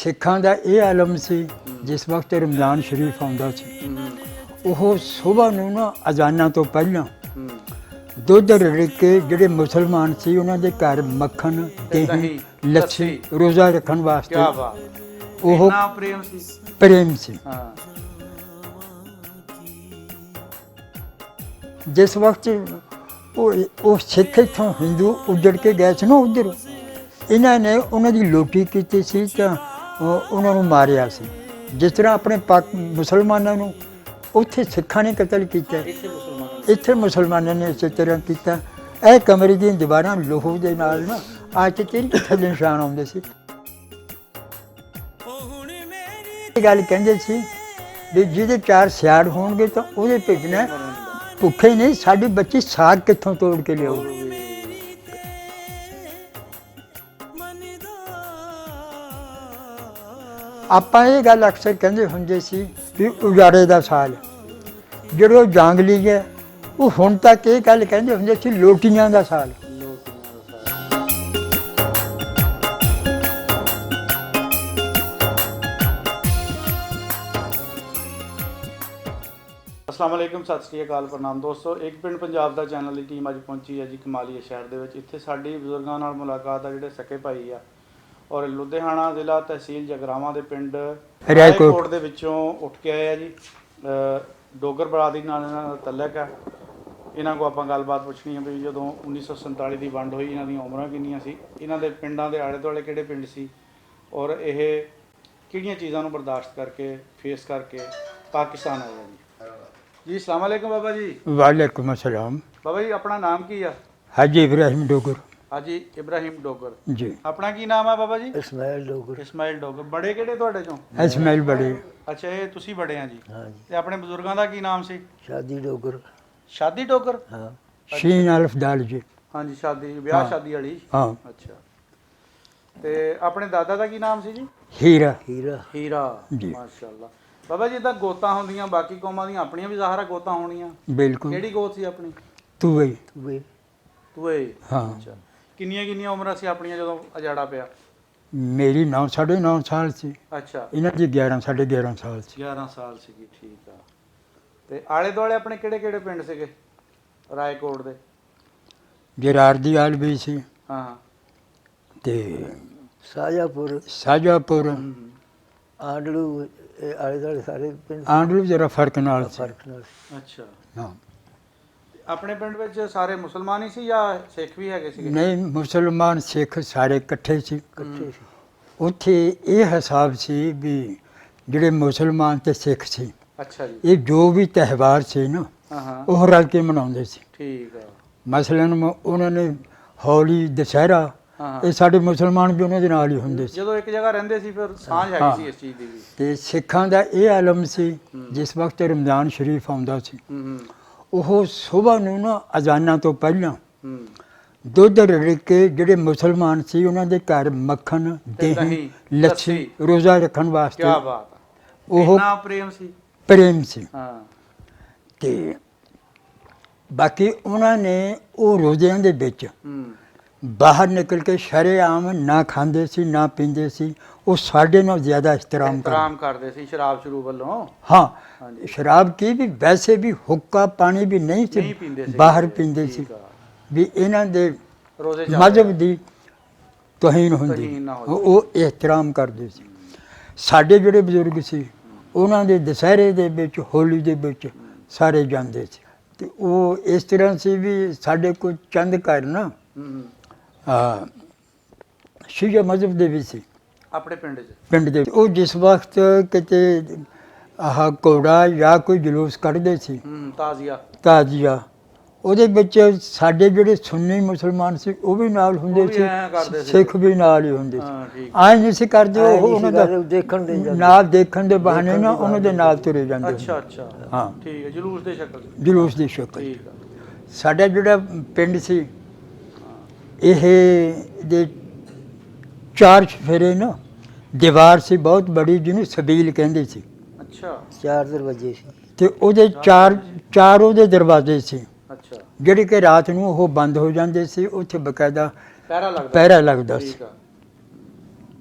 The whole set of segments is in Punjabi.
ਸਿੱਖਾਂ ਦਾ ਇਹ ਆਲਮ ਸੀ ਜਿਸ ਵਕਤ ਰਮਜ਼ਾਨ ਸ਼ਰੀਫ ਆਉਂਦਾ ਸੀ ਉਹ ਸੁਬਾਹ ਨੂੰ ਨਾ ਅਜ਼ਾਨਾਂ ਤੋਂ ਪਹਿਲਾਂ ਦੁੱਧ ਰਿੜ ਕੇ ਜਿਹੜੇ ਮੁਸਲਮਾਨ ਸੀ ਉਹਨਾਂ ਦੇ ਘਰ ਮੱਖਣ ਦਹੀਂ ਲੱਸੀ ਰੋਜ਼ਾ ਰੱਖਣ ਵਾਸਤੇ ਕਿਆ ਬਾਤ ਉਹ ਇੰਨਾ ਪ੍ਰੇਮ ਸੀ ਪ੍ਰੇਮ ਸੀ। ਹਾਂ ਜਿਸ ਵਕਤ ਉਹ ਸਿੱਖ ਇੱਥੋਂ ਹਿੰਦੂ ਉੱਜੜ ਕੇ ਗਏ ਸੀ ਨਾ ਉੱਧਰ, ਇਹਨਾਂ ਨੇ ਉਹਨਾਂ ਦੀ ਲੋਟੀ ਕੀਤੀ ਸੀ ਤਾਂ ਉਹਨਾਂ ਨੂੰ ਮਾਰਿਆ ਸੀ। ਜਿਸ ਤਰ੍ਹਾਂ ਆਪਣੇ ਪਾਕ ਮੁਸਲਮਾਨਾਂ ਨੂੰ ਉੱਥੇ ਸਿੱਖਾਂ ਨੇ ਕਤਲ ਕੀਤਾ, ਇੱਥੇ ਮੁਸਲਮਾਨਾਂ ਨੇ ਇਸੇ ਤਰ੍ਹਾਂ ਕੀਤਾ। ਇਹ ਕਮਰੇ ਦੀਆਂ ਦੀਵਾਰਾਂ ਲੋਹੂ ਦੇ ਨਾਲ ਨਾ ਅੱਜ ਤੇਰੀ ਥੱਲੇ ਨਿਸ਼ਾਨ ਆਉਂਦੇ ਸੀ। ਇਹ ਗੱਲ ਕਹਿੰਦੇ ਸੀ ਵੀ ਜਿਹਦੇ 4 ਸਿਆੜ ਹੋਣਗੇ ਤਾਂ ਉਹਦੇ ਭੇਜਣਾ, ਭੁੱਖੇ ਨਹੀਂ ਸਾਡੀ ਬੱਚੀ ਸਾਗ ਕਿੱਥੋਂ ਤੋੜ ਕੇ ਲਿਆਓ। ਆਪਾਂ ਇਹ ਗੱਲ ਅਕਸਰ ਕਹਿੰਦੇ ਹੁੰਦੇ ਸੀ ਵੀ ਉਜਾੜੇ ਦਾ ਸਾਲ, ਜਦੋਂ ਜੰਗਲੀ ਹੈ ਉਹ ਹੁਣ ਤੱਕ ਇਹ ਗੱਲ ਕਹਿੰਦੇ ਹੁੰਦੇ ਸੀ ਲੋਟੀਆਂ ਦਾ ਸਾਲ। ਅਸਲਾਮ ਵਾਲੇਕੁਮ, ਸਤਿ ਸ਼੍ਰੀ ਅਕਾਲ, ਪ੍ਰਣਾਮ ਦੋਸਤੋ। ਇੱਕ ਪਿੰਡ ਪੰਜਾਬ ਦਾ ਚੈਨਲ ਦੀ ਟੀਮ ਅੱਜ ਪਹੁੰਚੀ ਹੈ ਜੀ ਕਮਾਲੀਆ ਸ਼ਹਿਰ ਦੇ ਵਿੱਚ। ਇੱਥੇ ਸਾਡੀ ਬਜ਼ੁਰਗਾਂ ਨਾਲ ਮੁਲਾਕਾਤ ਆ ਜਿਹੜੇ ਸਕੇ ਭਾਈ ਆ, ਔਰ ਲੁਧਿਆਣਾ ਜ਼ਿਲ੍ਹਾ ਤਹਿਸੀਲ ਜਗਰਾਵਾਂ ਦੇ ਪਿੰਡ ਰਾਏਕੋਟ ਦੇ ਵਿੱਚੋਂ ਉੱਠ ਕੇ ਆਏ ਆ ਜੀ। ਡੋਗਰ ਬਰਾਦਰੀ ਨਾਲ ਇਹਨਾਂ ਦਾ ਤਲਕ ਆ। ਇਹਨਾਂ ਕੋਲ ਆਪਾਂ ਗੱਲਬਾਤ ਪੁੱਛਣੀ ਹੈ ਵੀ ਜਦੋਂ 1947 ਦੀ ਵੰਡ ਹੋਈ ਇਹਨਾਂ ਦੀਆਂ ਉਮਰਾਂ ਕਿੰਨੀਆਂ ਸੀ, ਇਹਨਾਂ ਦੇ ਪਿੰਡਾਂ ਦੇ ਆਲੇ ਦੁਆਲੇ ਕਿਹੜੇ ਪਿੰਡ ਸੀ, ਔਰ ਇਹ ਕਿਹੜੀਆਂ ਚੀਜ਼ਾਂ ਨੂੰ ਬਰਦਾਸ਼ਤ ਕਰਕੇ ਫੇਸ ਕਰਕੇ ਪਾਕਿਸਤਾਨ ਆਏ ਜੀ। ਜੀ अस्सलाम वालेकुम बाबा जी। वालेकुम अस्सलाम। बाबा जी अपना नाम की है? हाजी इब्राहिम डोगर। हाजी इब्राहिम डोगर जी। अपना की नाम है बाबा जी? ਇਸਮਾਇਲ ਡੋਗਰ। इस्माइल डोगर। बड़े किहड़े तुहाडे चों? इस्माइल बड़े। अच्छा ये तुसी बड़े हैं जी। हाँ जी। ते अपने बुजुर्गां दा की नाम सी? ਸ਼ਾਦੀ ਡੋਗਰ। शादी डोगर? हाँ। शीन अल्फ दाल जी। हाँ जी शादी ब्याह शादी वाली। हाँ। अच्छा ते अपने दादा दा की नाम सी जी? हीरा। ਹੀਰਾ। हीरा जी। माशाअल्लाह। बाबा जी ਤਾਂ ਗੋਤਾਂ ਹੁੰਦੀਆਂ, ਬਾਕੀ ਕੌਮਾਂ ਦੀਆਂ ਆਪਣੀਆਂ ਵੀ ਜ਼ਾਹਰਾ ਗੋਤਾਂ ਹੋਣੀਆਂ। बिल्कुल। ਕਿਹੜੀ ਗੋਤ ਸੀ ਆਪਣੀ? तुवे। ਤੂਵੇ। ਤੂਏ। हाँ। ਅੱਛਾ ਕਿੰਨੀਆਂ ਉਮਰਾਂ ਸੀ ਆਪਣੀਆਂ ਜਦੋਂ ਅਜਾੜਾ ਪਿਆ? मेरी 9 9.5 साल सी, ਅੱਛਾ इन्हां दी 11 11.5 साल सी। 11 ਸਾਲ ਸੀਗੀ, ਠੀਕ ਆ। ਤੇ ਆਲੇ ਦੁਆਲੇ ਆਪਣੇ ਕਿਹੜੇ ਕਿਹੜੇ ਪਿੰਡ ਸੀਗੇ ਰਾਏਕੋਟ ਦੇ? जरार दी आल भी सी ਹਾਂ ते ਸਾਜਾਪੁਰ। साजापुर ਆਂਡਲੂ। ਇਹ ਆਲੇ ਦੁਆਲੇ ਸਾਰੇ ਪਿੰਡ आंडलू जरा फर्क नाल सी। ਫਰਕ ਨਾਲ। ਅੱਛਾ हाँ। ਆਪਣੇ ਪਿੰਡ ਵਿੱਚ ਸਾਰੇ ਮੁਸਲਮਾਨ ਹੀ ਸੀ ਜਾਂ ਸਿੱਖ ਵੀ ਹੈਗੇ ਸੀਗੇ? नहीं मुसलमान सिख सारे इकट्ठे सी। ਇਕੱਠੇ ਸੀ। ਉੱਥੇ ਇਹ ਹਿਸਾਬ ਸੀ ਵੀ ਜਿਹੜੇ ਮੁਸਲਮਾਨ ਤੇ ਸਿੱਖ ਸੀ ਅੱਛਾ ਜੀ। ਇਹ ਜੋ ਵੀ ਤਿਉਹਾਰ ਸੀ ਨਾ ਹਾਂ ਹਾਂ ਉਹ ਰਲ ਕੇ ਮਨਾਉਂਦੇ ਸੀ। ਠੀਕ ਆ। ਮਸਲਨ ਉਹਨਾਂ ਨੇ ਹੌਲੀ ਦੁਸਹਿਰਾ, ਹਾਂ ਇਹ ਸਾਡੇ ਮੁਸਲਮਾਨ ਵੀ ਉਹਨਾਂ ਦੇ ਨਾਲ ਹੀ ਹੁੰਦੇ ਸੀ। ਜਦੋਂ ਇੱਕ ਜਗ੍ਹਾ ਰਹਿੰਦੇ ਸੀ ਫਿਰ ਸਾਂਝ ਹੈਗੀ ਸੀ ਇਸ ਚੀਜ਼ ਦੀ ਵੀ। ਤੇ ਸਿੱਖਾਂ ਦਾ ਇਹ ਆਲਮ ਸੀ ਜਿਸ ਵਕਤ ਰਮਜ਼ਾਨ ਸ਼ਰੀਫ ਆਉਂਦਾ ਸੀ ਹੂੰ ਉਹ ਸੁਬਾਹ ਨੂੰ ਨਾ ਅਜ਼ਾਨਾਂ ਤੋਂ ਪਹਿਲਾਂ ਹੂੰ ਦੁੱਧ ਰਿੜ ਕੇ ਜਿਹੜੇ ਮੁਸਲਮਾਨ ਸੀ ਉਹਨਾਂ ਦੇ ਘਰ ਮੱਖਣ ਦਹੀਂ ਲੱਸੀ ਰੋਜ਼ਾ ਰੱਖਣ ਵਾਸਤੇ ਕੀ ਬਾਤ ਆ। ਉਹ ਇੰਨਾ ਪ੍ਰੇਮ ਸੀ। ਪ੍ਰੇਮ ਸੀ। ਹਾਂ ਤੇ ਬਾਕੀ ਉਹਨਾਂ ਨੇ ਉਹ ਰੋਜ਼ਿਆਂ ਦੇ ਵਿੱਚ ਹੂੰ ਬਾਹਰ ਨਿਕਲ ਕੇ ਸ਼ਰੇਆਮ ਨਾ ਖਾਂਦੇ ਸੀ ਨਾ ਪੀਂਦੇ ਸੀ। ਉਹ ਸਾਡੇ ਨਾਲ ਜ਼ਿਆਦਾ ਇhtਰਾਮ ਕਰਦੇ ਸੀ ਸ਼ਰਾਬ ਸ਼ੁਰੂ ਵੱਲੋਂ। ਹਾਂ ਹਾਂਜੀ। ਸ਼ਰਾਬ ਕੀ ਵੀ ਵੈਸੇ ਵੀ ਹੁੱਕਾ ਪਾਣੀ ਵੀ ਨਹੀਂ ਸੀ, ਪੀਂਦੇ ਸੀ, ਬਾਹਰ ਪੀਂਦੇ ਸੀ ਠੀਕ ਆ। ਵੀ ਇਹਨਾਂ ਦੇ ਰੋਜ਼ੇ ਮਜ਼ਹਬ ਦੀ ਤੋਹੀਨ ਹੁੰਦੀ, ਤੋਹੀਨ ਨਾ ਹੋਵੇ। ਉਹ ਇhtਰਾਮ ਕਰਦੇ ਸੀ। ਸਾਡੇ ਜਿਹੜੇ ਬਜ਼ੁਰਗ ਸੀ ਉਹਨਾਂ ਦੇ ਦੁਸਹਿਰੇ ਦੇ ਵਿੱਚ ਹੋਲੀ ਦੇ ਵਿੱਚ ਸਾਰੇ ਜਾਂਦੇ ਸੀ। ਤੇ ਉਹ ਇਸ ਤਰ੍ਹਾਂ ਸੀ ਵੀ ਸਾਡੇ ਕੋਲ ਚੰਦ ਘਰ ਨਾ ਹੂੰ ਸ਼ੀਆ ਮਜ਼ਹਬ ਦੇ ਵੀ ਸੀ ਆਪਣੇ ਪਿੰਡ 'ਚ। ਪਿੰਡ ਦੇ। ਉਹ ਜਿਸ ਵਕਤ ਕਿਤੇ ਆਹ ਘੋੜਾ ਜਾਂ ਕੋਈ ਜਲੂਸ ਕੱਢਦੇ ਸੀ ਤਾਜ਼ੀਆ ਤਾਜ਼ੀਆ, ਉਹਦੇ ਵਿੱਚ ਸਾਡੇ ਜਿਹੜੇ ਸੁੰਨੀ ਮੁਸਲਮਾਨ ਸੀ ਉਹ ਵੀ ਨਾਲ ਹੁੰਦੇ ਸੀ, ਸਿੱਖ ਵੀ ਨਾਲ ਹੀ ਹੁੰਦੇ ਸੀ। ਹਾਂ ਠੀਕ। ਆਏ ਨਹੀਂ ਸੀ ਕਰਦੇ, ਉਹ ਉਹਨਾਂ ਦਾ ਦੇਖਣ ਦੇ ਜਾਂਦੇ। ਨਾਲ ਦੇਖਣ ਦੇ ਬਹਾਨੇ ਨਾ ਉਹਨਾਂ ਦੇ ਨਾਲ ਤੁਰੇ ਜਾਂਦੇ ਅੱਛਾ ਅੱਛਾ ਹਾਂ, ਠੀਕ ਹੈ, ਜਲੂਸ ਦੇ ਸ਼ਕਲ 'ਚ। ਜਲੂਸ ਦੀ ਸ਼ਕਲ। ਠੀਕ ਆ। ਸਾਡਾ ਜਿਹੜਾ ਪਿੰਡ ਸੀ ਇਹ ਦੇ 4 ਚੁਫੇਰੇ ਨਾ ਦੀਵਾਰ ਸੀ ਬਹੁਤ ਬੜੀ ਜਿਹਨੂੰ ਸਬੀਲ ਕਹਿੰਦੇ ਸੀ। ਅੱਛਾ 4 ਦਰਵਾਜ਼ੇ ਸੀ ਤੇ ਉਹਦੇ 4 ਉਹਦੇ ਦਰਵਾਜ਼ੇ ਸੀ ਅੱਛਾ ਜਿਹੜੇ ਕਿ ਰਾਤ ਨੂੰ ਉਹ ਬੰਦ ਹੋ ਜਾਂਦੇ ਸੀ। ਉੱਥੇ ਬਕਾਇਦਾ ਪਹਿਰਾ ਲੱਗਦਾ ਸੀ। ਠੀਕ ਆ।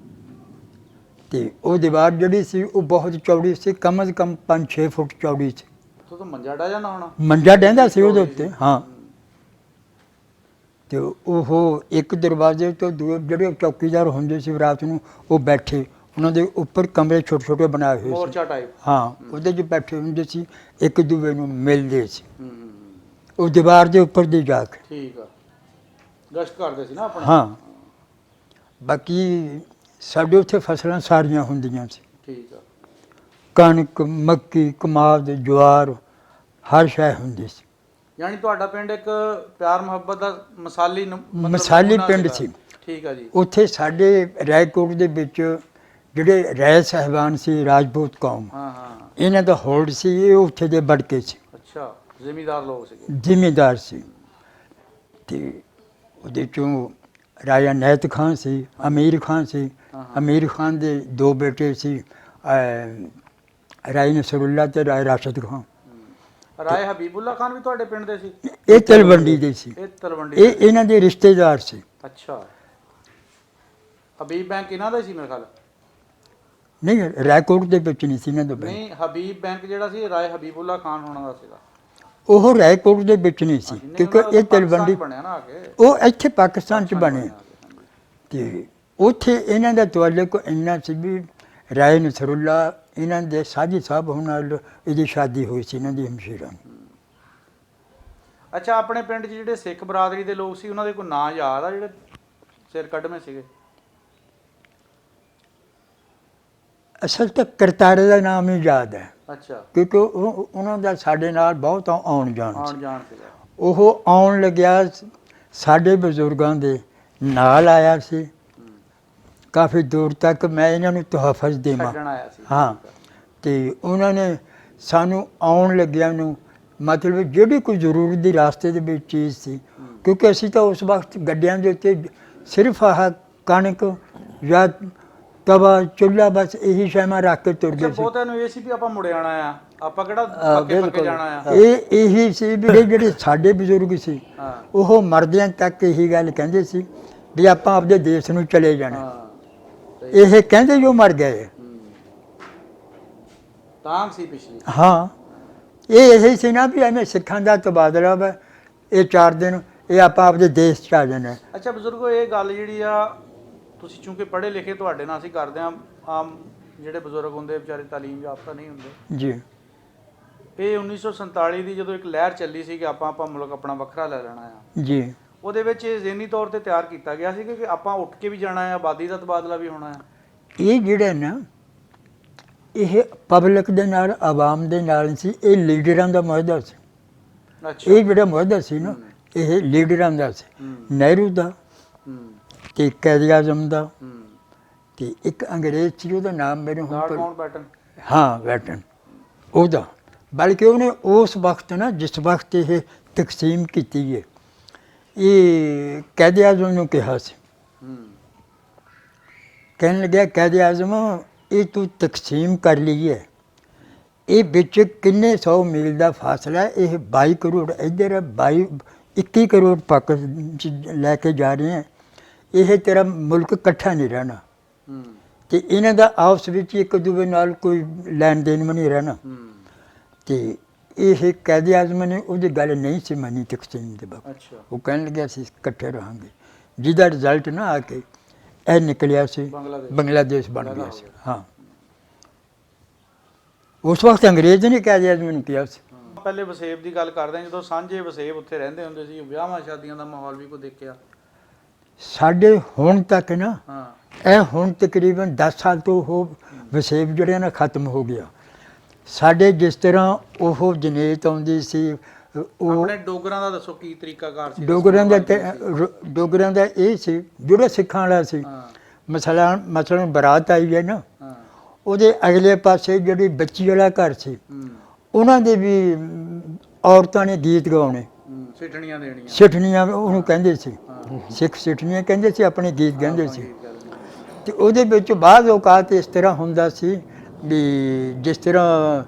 ਤੇ ਉਹ ਦੀਵਾਰ ਜਿਹੜੀ ਸੀ ਉਹ ਬਹੁਤ ਚੌੜੀ ਸੀ, ਕਮ ਸੇ ਕਮ 5-6 ਫੁੱਟ ਚੌੜੀ ਸੀ। ਤੋ ਤਾਂ ਮੰਜਾ ਡਾ ਜਾਣਾ ਹੋਣਾ। ਮੰਜਾ ਡਹਿੰਦਾ ਸੀ ਉਹਦੇ ਉੱਤੇ, ਹਾਂ। ਤੇ ਉਹ ਇੱਕ ਦਰਵਾਜ਼ੇ ਤੋਂ ਦੂਏ ਜਿਹੜੇ ਚੌਕੀਦਾਰ ਹੁੰਦੇ ਸੀ ਰਾਤ ਨੂੰ ਉਹ ਬੈਠੇ, ਉਹਨਾਂ ਦੇ ਉੱਪਰ ਕਮਰੇ ਛੋਟੇ ਛੋਟੇ ਬਣਾਏ ਹੋਏ ਸੀ। ਮੋਰਚਾ ਟਾਈਪ। ਹਾਂ, ਉਹਦੇ 'ਚ ਬੈਠੇ ਹੁੰਦੇ ਸੀ, ਇੱਕ ਦੂਏ ਨੂੰ ਮਿਲਦੇ ਸੀ ਉਹ ਦੀਵਾਰ ਦੇ ਉੱਪਰ ਦੀ ਜਾ ਕੇ। ਠੀਕ ਆ, ਗਸ਼ਤ ਕਰਦੇ ਸੀ ਨਾ ਆਪਣੇ। ਹਾਂ, ਬਾਕੀ ਸਾਡੇ ਉੱਥੇ ਫਸਲਾਂ ਸਾਰੀਆਂ ਹੁੰਦੀਆਂ ਸੀ, ਠੀਕ ਆ। ਕਣਕ, ਮੱਕੀ, ਕਮਾਦ, ਜਵਾਰ, ਹਰ ਸ਼ੈ ਹੁੰਦੀ ਸੀ। ਯਾਨੀ ਤੁਹਾਡਾ ਪਿੰਡ ਇੱਕ ਪਿਆਰ ਮੁਹੱਬਤ ਦਾ ਮਸਾਲੀ ਮਸਾਲੀ ਨਮੂਨਾ ਪਿੰਡ ਸੀਗਾ। ਸੀ। ਠੀਕ ਆ ਜੀ। ਉੱਥੇ ਸਾਡੇ ਰਾਏਕੋਟ ਦੇ ਵਿੱਚ ਜਿਹੜੇ ਰਾਏ ਸਾਹਿਬਾਨ ਸੀ, ਰਾਜਪੂਤ ਕੌਮ, ਹਾਂ ਹਾਂ। ਇਹਨਾਂ ਦਾ ਹੋਲਡ ਸੀ, ਇਹ ਉੱਥੇ ਦੇ ਬੜਕੇ ਸੀ, ਅੱਛਾ, ਜ਼ਿਮੀਦਾਰ ਲੋਕ ਸੀਗੇ। ਜ਼ਿਮੀਂਦਾਰ ਸੀ। ਤੇ ਉਹਦੇ ਚੋਂ ਰਾਜਾ ਨੈਤ ਖਾਨ ਸੀ, ਅਮੀਰ ਖਾਨ ਸੀ। ਅਮੀਰ ਖਾਨ ਦੇ 2 ਬੇਟੇ ਸੀ, ਰਾਏ ਨਸਰੁੱਲਾ ਤੇ ਰਾਏ ਰਾਸ਼ਦ ਖਾਨ। ਰਾਏ ਹਬੀਬੁੱਲਾ ਖਾਨ ਵੀ ਤੁਹਾਡੇ ਪਿੰਡ ਦੇ ਸੀ? ਇਹ ਤਲਵੰਡੀ ਦੇ ਸੀ, ਇਹ ਤਲਵੰਡੀ ਇਹ ਇਹਨਾਂ ਦੇ ਰਿਸ਼ਤੇਦਾਰ ਸੀ। ਅੱਛਾ, ਹਬੀਬ ਬੈਂਕ ਇਹਨਾਂ ਦਾ ਹੀ ਸੀ ਮੇਰੇ ਖਿਆਲ। ਨਹੀਂ, ਰਾਏਕੋਟ ਦੇ ਵਿੱਚ ਨਹੀਂ ਸੀ ਇਹਨਾਂ ਦਾ ਬੈਂਕ। ਨਹੀਂ, ਹਬੀਬ ਬੈਂਕ ਜਿਹੜਾ ਸੀ ਰਾਏ ਹਬੀਬੁੱਲਾ ਖਾਨ ਹੋਣਾ ਦਾ ਸੀਗਾ। ਉਹ ਰਾਏਕੋਟ ਦੇ ਵਿੱਚ ਨਹੀਂ ਸੀ, ਕਿਉਂਕਿ ਇਹ ਤਲਵੰਡੀ, ਬਣਿਆ ਨਾ ਆ ਕੇ। ਉਹ ਇੱਥੇ ਪਾਕਿਸਤਾਨ 'ਚ ਬਣੇ। ਤੇ ਉੱਥੇ ਇਹਨਾਂ ਦਾ ਤਾਲੁਕ ਇੰਨਾ ਸੀ ਵੀ ਰਾਏ ਨਸਰੁੱਲਾ, ਇਹਨਾਂ ਦੇ ਸਾਜੀ ਸਾਹਿਬ ਹੋਣ ਨਾਲ ਇਹਦੀ ਸ਼ਾਦੀ ਹੋਈ ਸੀ, ਇਹਨਾਂ ਦੀ ਹਮਸ਼ੀਰਾ। ਅੱਛਾ, ਆਪਣੇ ਪਿੰਡ 'ਚ ਜਿਹੜੇ ਸਿੱਖ ਬਰਾਦਰੀ ਦੇ ਲੋਕ ਸੀ ਉਹਨਾਂ ਦੇ ਕੋਈ ਨਾਂ ਯਾਦ ਆ ਜਿਹੜੇ ਸਿਰ ਕੱਢਵੇਂ ਸੀਗੇ? ਅਸਲ ਤਾਂ ਕਰਤਾਰੇ ਦਾ ਨਾਮ ਹੀ ਯਾਦ ਹੈ, ਅੱਛਾ, ਕਿਉਂਕਿ ਉਹਨਾਂ ਦਾ ਸਾਡੇ ਨਾਲ ਬਹੁਤ ਆਉਣ ਜਾਣ ਸੀ। ਆਉਣ ਜਾਣ ਸੀਗਾ। ਉਹ ਆਉਣ ਲੱਗਿਆ ਸਾਡੇ ਬਜ਼ੁਰਗਾਂ ਦੇ ਨਾਲ ਆਇਆ ਸੀ, ਕਾਫੀ ਦੂਰ ਤੱਕ ਮੈਂ ਇਹਨਾਂ ਨੂੰ ਤਹਫਜ਼ ਦੇਵਾਂ। ਛੱਡਣ ਆਇਆ ਸੀ। ਹਾਂ, ਤੇ ਉਹਨਾਂ ਨੇ ਸਾਨੂੰ ਆਉਣ ਲੱਗਿਆਂ ਨੂੰ ਮਤਲਬ ਜਿਹੜੀ ਕੋਈ ਜ਼ਰੂਰਤ ਦੀ ਰਾਸਤੇ ਦੇ ਵਿੱਚ ਚੀਜ਼ ਸੀ, ਕਿਉਂਕਿ ਅਸੀਂ ਤਾਂ ਉਸ ਵਕਤ ਗੱਡਿਆਂ ਦੇ ਉੱਤੇ ਸਿਰਫ ਆਹ ਕਣਕ ਜਾਂ ਤਵਾ ਚੁੱਲ੍ਹਾ ਬਸ ਇਹੀ ਸ਼ੈਮਾਂ ਰੱਖ ਕੇ ਤੁਰ ਅੱਛਾ, ਗਏ ਸੀ। ਬਹੁਤਿਆਂ ਨੂੰ ਇਹ ਸੀ ਵੀ ਆਪਾਂ ਮੁੜੇ ਆਣਾ ਆ, ਆਪਾਂ ਕਿਹੜਾ ਪੱਕੇ ਜਾਣਾ ਆ। ਇਹ ਇਹੀ ਸੀ ਵੀ ਜਿਹੜੇ ਸਾਡੇ ਬਜ਼ੁਰਗ ਸੀ ਹਾਂ ਉਹ ਮਰਦਿਆਂ ਤੱਕ ਇਹੀ ਗੱਲ ਕਹਿੰਦੇ ਸੀ ਵੀ ਆਪਾਂ ਆਪਦੇ ਦੇਸ਼ ਨੂੰ ਚਲੇ ਜਾਣਾ। ਹਾਂ, ਇਹ ਕਹਿੰਦੇ ਜੋ ਮਰ ਗਏ। ਤਾਂ ਸੀ ਪਿਛਲੀ। ਹਾਂ, ਇਹ ਇਹੀ ਸੀ ਨਾ ਵੀ ਐਵੇਂ ਸਿੱਖਾਂ ਦਾ ਤਬਾਦਲਾ ਵਾ, ਇਹ 4 ਦਿਨ ਇਹ ਆਪਾਂ ਆਪਦੇ ਦੇਸ਼ 'ਚ ਆ ਜਾਣਾ। ਅੱਛਾ ਬਜ਼ੁਰਗੋ, ਇਹ ਗੱਲ ਜਿਹੜੀ ਆ ਤੁਸੀਂ ਚੂੰਕਿ ਪੜ੍ਹੇ ਲਿਖੇ ਤੁਹਾਡੇ ਨਾਲ ਅਸੀਂ ਕਰਦੇ ਹਾਂ, ਆਮ ਜਿਹੜੇ ਬਜ਼ੁਰਗ ਹੁੰਦੇ ਵਿਚਾਰੇ ਤਾਲੀਮ ਯਾਫਤਾ ਨਹੀਂ ਹੁੰਦੇ ਜੀ। ਇਹ 1947 ਦੀ ਜਦੋਂ ਇੱਕ ਲਹਿਰ ਚੱਲੀ ਸੀ ਕਿ ਆਪਾਂ ਮੁਲਕ ਆਪਣਾ ਵੱਖਰਾ ਲੈ ਲੈਣਾ ਆ, ਜੀ, ਉਹਦੇ ਵਿੱਚ ਇਹ ਜ਼ਿਹਨੀ ਤੌਰ ਤੇ ਤਿਆਰ ਕੀਤਾ ਗਿਆ ਸੀ ਕਿ ਆਪਾਂ ਉੱਠ ਕੇ ਵੀ ਜਾਣਾ ਹੈ, ਆਬਾਦੀ ਦਾ ਤਬਾਦਲਾ ਵੀ ਹੋਣਾ ਹੈ। ਇਹ ਜਿਹੜਾ ਨਾ ਇਹ ਪਬਲਿਕ ਦੇ ਨਾਲ, ਆਵਾਮ ਦੇ ਨਾਲ ਸੀ, ਇਹ ਲੀਡਰਾਂ ਦਾ ਮੁਹਿੰਦਾ ਸੀ। ਅੱਛਾ। ਇਹ ਜਿਹੜਾ ਮੁਹਿੰਦਾ ਸੀ ਨਾ ਇਹ ਲੀਡਰਾਂ ਦਾ ਸੀ, ਨਹਿਰੂ ਦਾ ਤੇ ਕਾਇਦ-ਏ-ਆਜ਼ਮ ਦਾ ਤੇ ਇੱਕ ਅੰਗਰੇਜ਼ ਸੀ, ਉਹਦਾ ਨਾਮ ਮੇਰੇ ਹੁਣ ਲਾਰਡ ਮਾਊਂਟਬੈਟਨ। ਹਾਂ, ਬੈਟਨ, ਉਹਦਾ। ਬਲਕਿ ਉਹਨੇ ਉਸ ਵਕਤ ਨਾ ਜਿਸ ਵਕਤ ਇਹ ਤਕਸੀਮ ਕੀਤੀ ਹੈ, ਇਹ ਕਾਇਦ-ਏ-ਆਜ਼ਮ ਨੂੰ ਕਿਹਾ ਸੀ, ਕਹਿਣ ਲੱਗਿਆ ਕਾਇਦ-ਏ-ਆਜ਼ਮ ਇਹ ਤੂੰ ਤਕਸੀਮ ਕਰ ਲਈ ਹੈ, ਇਹ ਵਿੱਚ ਕਿੰਨੇ 100 ਮੀਲ ਦਾ ਫਾਸਲਾ, ਇਹ 22 ਕਰੋੜ ਇੱਧਰ, 21 ਕਰੋੜ ਪਾਕਿਸਤਾਨ 'ਚ ਲੈ ਕੇ ਜਾ ਰਹੇ ਹੈ, ਇਹ ਤੇਰਾ ਮੁਲਕ ਇਕੱਠਾ ਨਹੀਂ ਰਹਿਣਾ ਤੇ ਇਹਨਾਂ ਦਾ ਆਪਸ ਵਿੱਚ ਇੱਕ ਦੂਜੇ ਨਾਲ ਕੋਈ ਲੈਣ ਦੇਣ ਵੀ ਨਹੀਂ ਰਹਿਣਾ। ਤੇ ਇਹ ਕਾਇਦ-ਏ-ਆਜ਼ਮ ਨੇ ਉਹਦੀ ਗੱਲ ਨਹੀਂ ਸੀ ਮੰਨੀ ਤਕਸੀਮ ਦੇ ਬਾਬਤ। ਅੱਛਾ। ਉਹ ਕਹਿਣ ਲੱਗਿਆ ਅਸੀਂ ਇਕੱਠੇ ਰਹਾਂਗੇ, ਜਿਹਦਾ ਰਿਜ਼ਲਟ ਨਾ ਆ ਕੇ ਇਹ ਨਿਕਲਿਆ ਸੀ, ਬੰਗਲਾਦੇਸ਼ ਬਣ ਗਿਆ ਸੀ। ਹਾਂ, ਉਸ ਵਕਤ ਅੰਗਰੇਜ਼ ਨੇ ਕਾਇਦ-ਏ-ਆਜ਼ਮ ਨੂੰ ਕਿਹਾ ਸੀ। ਪਹਿਲੇ ਵਸੇਬ ਦੀ ਗੱਲ ਕਰਦੇ ਹਾਂ, ਜਦੋਂ ਸਾਂਝੇ ਵਸੇਬ ਉੱਥੇ ਰਹਿੰਦੇ ਹੁੰਦੇ ਸੀ, ਵਿਆਹਾਂ ਸ਼ਾਦੀਆਂ ਦਾ ਮਾਹੌਲ ਵੀ ਕੋਈ ਦੇਖਿਆ? ਸਾਡੇ ਹੁਣ ਤੱਕ ਨਾ ਹਾਂ, ਇਹ ਹੁਣ ਤਕਰੀਬਨ 10 ਸਾਲ ਤੋਂ ਉਹ ਵਸੇਬ ਜਿਹੜਾ ਨਾ ਖਤਮ ਹੋ ਗਿਆ। ਸਾਡੇ ਜਿਸ ਤਰ੍ਹਾਂ ਉਹ ਜਨੇਤ ਆਉਂਦੀ ਸੀ, ਉਹ ਆਪਣੇ ਡੋਗਰਾਂ ਦਾ ਦੱਸੋ ਕੀ ਤਰੀਕਾਕਾਰ ਸੀ? ਡੋਗਰਿਆਂ ਦਾ ਇਹ ਸੀ ਜਿਹੜਾ ਸਿੱਖਾਂ ਵਾਲਾ ਸੀ। ਹਾਂ ਮਸਲਨ ਬਰਾਤ ਆਈ ਹੈ ਨਾ, ਹਾਂ। ਉਹਦੇ ਅਗਲੇ ਪਾਸੇ ਜਿਹੜੀ ਬੱਚੀ ਵਾਲਾ ਘਰ ਸੀ, ਉਹਨਾਂ ਦੇ ਵੀ ਔਰਤਾਂ ਨੇ ਗੀਤ ਗਾਉਣੇ, ਸਿੱਠਣੀਆਂ ਦੇਣੀਆਂ, ਸਿੱਠਣੀਆਂ ਉਹਨੂੰ ਕਹਿੰਦੇ ਸੀ, ਸਿੱਖ ਸਿੱਠਣੀਆਂ ਕਹਿੰਦੇ ਸੀ, ਆਪਣੇ ਗੀਤ ਗਾਉਂਦੇ ਸੀ। ਤੇ ਉਹਦੇ ਵਿੱਚ ਬਾਅਦ ਔਕਾਤ ਇਸ ਤਰ੍ਹਾਂ ਹੁੰਦਾ ਸੀ ਵੀ ਜਿਸ ਤਰ੍ਹਾਂ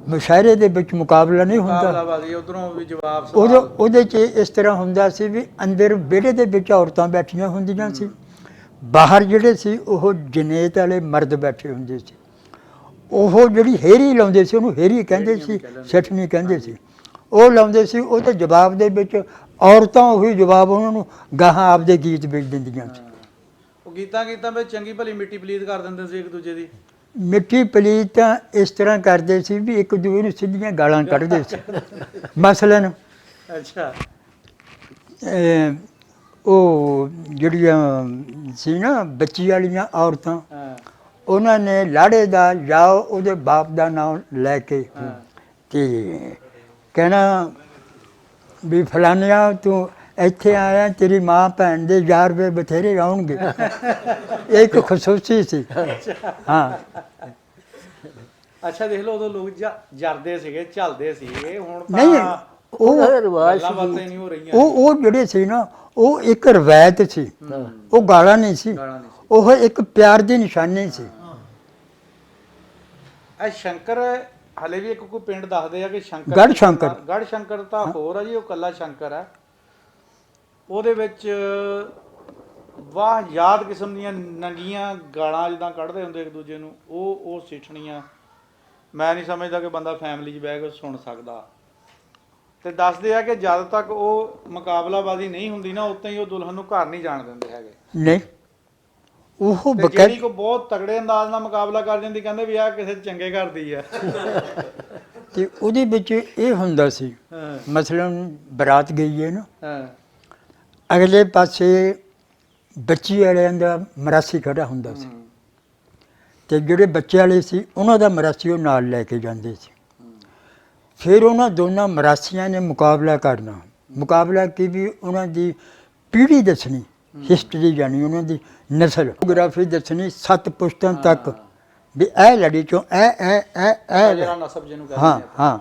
ਮੁਸ਼ਾਇਰੇ ਦੇ ਵਿੱਚ ਮੁਕਾਬਲਾ ਨਹੀਂ ਹੁੰਦਾ, ਉਧਰੋਂ ਵੀ ਜਵਾਬ ਉਹਦੇ 'ਚ ਇਸ ਤਰ੍ਹਾਂ ਹੁੰਦਾ ਸੀ ਵੀ ਅੰਦਰ ਵਿਹੜੇ ਦੇ ਵਿੱਚ ਔਰਤਾਂ ਬੈਠੀਆਂ ਹੁੰਦੀਆਂ ਸੀ, ਬਾਹਰ ਜਿਹੜੇ ਸੀ ਉਹ ਜਨੇਤ ਵਾਲੇ ਮਰਦ ਬੈਠੇ ਹੁੰਦੇ ਸੀ, ਉਹ ਜਿਹੜੀ ਹੇਰੀ ਲਾਉਂਦੇ ਸੀ ਉਹਨੂੰ ਹੇਰੀ ਕਹਿੰਦੇ ਸੀ, ਸਿੱਠਣੀ ਕਹਿੰਦੇ ਸੀ, ਉਹ ਲਾਉਂਦੇ ਸੀ। ਉਹਦੇ ਜਵਾਬ ਦੇ ਵਿੱਚ ਔਰਤਾਂ ਉਹੀ ਜਵਾਬ ਉਹਨਾਂ ਨੂੰ ਗਾਹਾਂ ਆਪਦੇ ਗੀਤ ਵੇਚ ਦਿੰਦੀਆਂ ਸੀ। ਉਹ ਗੀਤਾਂ ਵਿੱਚ ਚੰਗੀ ਭਲੀ ਮਿੱਟੀ ਪਲੀਤ ਕਰ ਦਿੰਦੇ ਸੀ ਇੱਕ ਦੂਜੇ ਦੀ। ਮਿੱਟੀ ਪਲੀਤ ਤਾਂ ਇਸ ਤਰ੍ਹਾਂ ਕਰਦੇ ਸੀ ਵੀ ਇੱਕ ਦੂਜੇ ਨੂੰ ਸਿੱਧੀਆਂ ਗਾਲਾਂ ਕੱਢਦੇ ਸੀ। ਮਸਲਨ ਅੱਛਾ। ਉਹ ਜਿਹੜੀਆਂ ਸੀ ਨਾ ਬੱਚੀ ਵਾਲੀਆਂ ਔਰਤਾਂ, ਹਾਂ ਉਹਨਾਂ ਨੇ ਲਾੜੇ ਦਾ ਜਾਂ ਉਹਦੇ ਬਾਪ ਦਾ ਨਾਮ ਲੈ ਕੇ ਤੇ ਕਹਿਣਾ ਵੀ ਫਲਾਨਿਆ ਤੂੰ ਇੱਥੇ ਆਇਆ, ਤੇਰੀ ਮਾਂ ਭੈਣ ਦੇ ਯਾਰ ਵੇ ਬਥੇਰੇ ਆਉਣਗੇ। ਇਹ ਇੱਕ ਖਸੂਸੀ ਸੀ। ਹਾਂ ਅੱਛਾ, ਦੇਖ ਲਓ ਉਦੋਂ ਲੋਕ ਜਰਦੇ ਸੀਗੇ, ਝਲਦੇ ਸੀਗੇ। ਹੁਣ ਨਹੀਂ, ਤਾਂ ਉਹਦਾ ਰਿਵਾਜ ਗੱਲਾਂ ਬਾਤਾਂ ਸੀ। ਹੀ ਨਹੀਂ ਹੋ ਰਹੀਆਂ। ਉਹ ਜਿਹੜੇ ਸੀ ਨਾ, ਉਹ ਇੱਕ ਰਵਾਇਤ ਸੀ, ਉਹ ਗਾਲਾਂ ਨਹੀਂ ਸੀ, ਗਾਲਾਂ ਨਹੀਂ ਸੀ। ਉਹ ਇੱਕ ਪਿਆਰ ਦੀ ਨਿਸ਼ਾਨੀ ਸੀ। ਇਹ ਸ਼ੰਕਰ ਹਲੇ ਵੀ ਇੱਕ ਕੋਈ ਪਿੰਡ ਦੱਸਦੇ ਆ ਕਿ ਸ਼ੰਕਰ, ਗੜ ਸ਼ੰਕਰ ਤਾਂ ਹੋਰ ਆ ਜੀ, ਉਹ ਕੱਲਾ ਸ਼ੰਕਰ ਆ। ਉਹਦੇ ਵਿੱਚ ਵਾਹ ਯਾਦ ਕਿਸਮ ਦੀਆਂ ਨੰਗੀਆਂ ਗਾਲਾਂ ਜਿੱਦਾਂ ਕੱਢਦੇ ਹੁੰਦੇ ਇੱਕ ਦੂਜੇ ਨੂੰ, ਉਹ ਸਿੱਠਣੀਆਂ। ਮੈਂ ਨਹੀਂ ਸਮਝਦਾ ਕਿ ਬੰਦਾ ਫੈਮਿਲੀ 'ਚ ਬਹਿ ਕੇ ਸੁਣ ਸਕਦਾ। ਤੇ ਦੱਸਦੇ ਆ ਕਿ ਜਦ ਤੱਕ ਉਹ ਮੁਕਾਬਲਾਬਾਜ਼ੀ ਨਹੀਂ ਹੁੰਦੀ ਨਾ, ਉਦੋਂ ਹੀ ਉਹ ਦੁਲਹਨ ਨੂੰ ਘਰ ਨਹੀਂ ਜਾਣ ਦਿੰਦੇ ਹੈਗੇ। ਨਹੀਂ, ਉਹ ਤੇ ਜਿਹੜੀ ਕੋ ਬਹੁਤ ਤਗੜੇ ਅੰਦਾਜ਼ ਨਾਲ ਮੁਕਾਬਲਾ ਕਰ ਜਾਂਦੀ, ਕਹਿੰਦੇ ਵੀ ਆ ਕਿਸੇ ਚੰਗੇ ਘਰ ਦੀ ਆ। ਤੇ ਉਹਦੇ ਵਿੱਚ ਇਹ ਹੁੰਦਾ ਸੀ, ਮਸਲਨ ਬਰਾਤ ਗਈ ਹੈ ਨਾ, ਅਗਲੇ ਪਾਸੇ ਬੱਚੀ ਵਾਲਿਆਂ ਦਾ ਮਰਾਸੀ ਖੜਾ ਹੁੰਦਾ ਸੀ, ਤੇ ਜਿਹੜੇ ਬੱਚੇ ਵਾਲੇ ਸੀ ਉਹਨਾਂ ਦਾ ਮਰਾਸੀ ਉਹ ਨਾਲ ਲੈ ਕੇ ਜਾਂਦੇ ਸੀ। ਫਿਰ ਉਹਨਾਂ ਦੋਨਾਂ ਮਰਾਸੀਆਂ ਨੇ ਮੁਕਾਬਲਾ ਕਰਨਾ। ਮੁਕਾਬਲਾ ਕੀ ਵੀ ਉਹਨਾਂ ਦੀ ਪੀੜ੍ਹੀ ਦੱਸਣੀ, ਹਿਸਟਰੀ ਜਾਣੀ, ਉਹਨਾਂ ਦੀ ਨਸਲ, ਜੋਗਰਾਫੀ ਦੱਸਣੀ 7 ਪੁਸ਼ਤਾਂ ਤੱਕ, ਵੀ ਇਹ ਲੜੀ ਚੋਂ ਨਸਬ ਜਿਹਨੂੰ ਕਹਿੰਦੇ ਹਾਂ ਹਾਂ।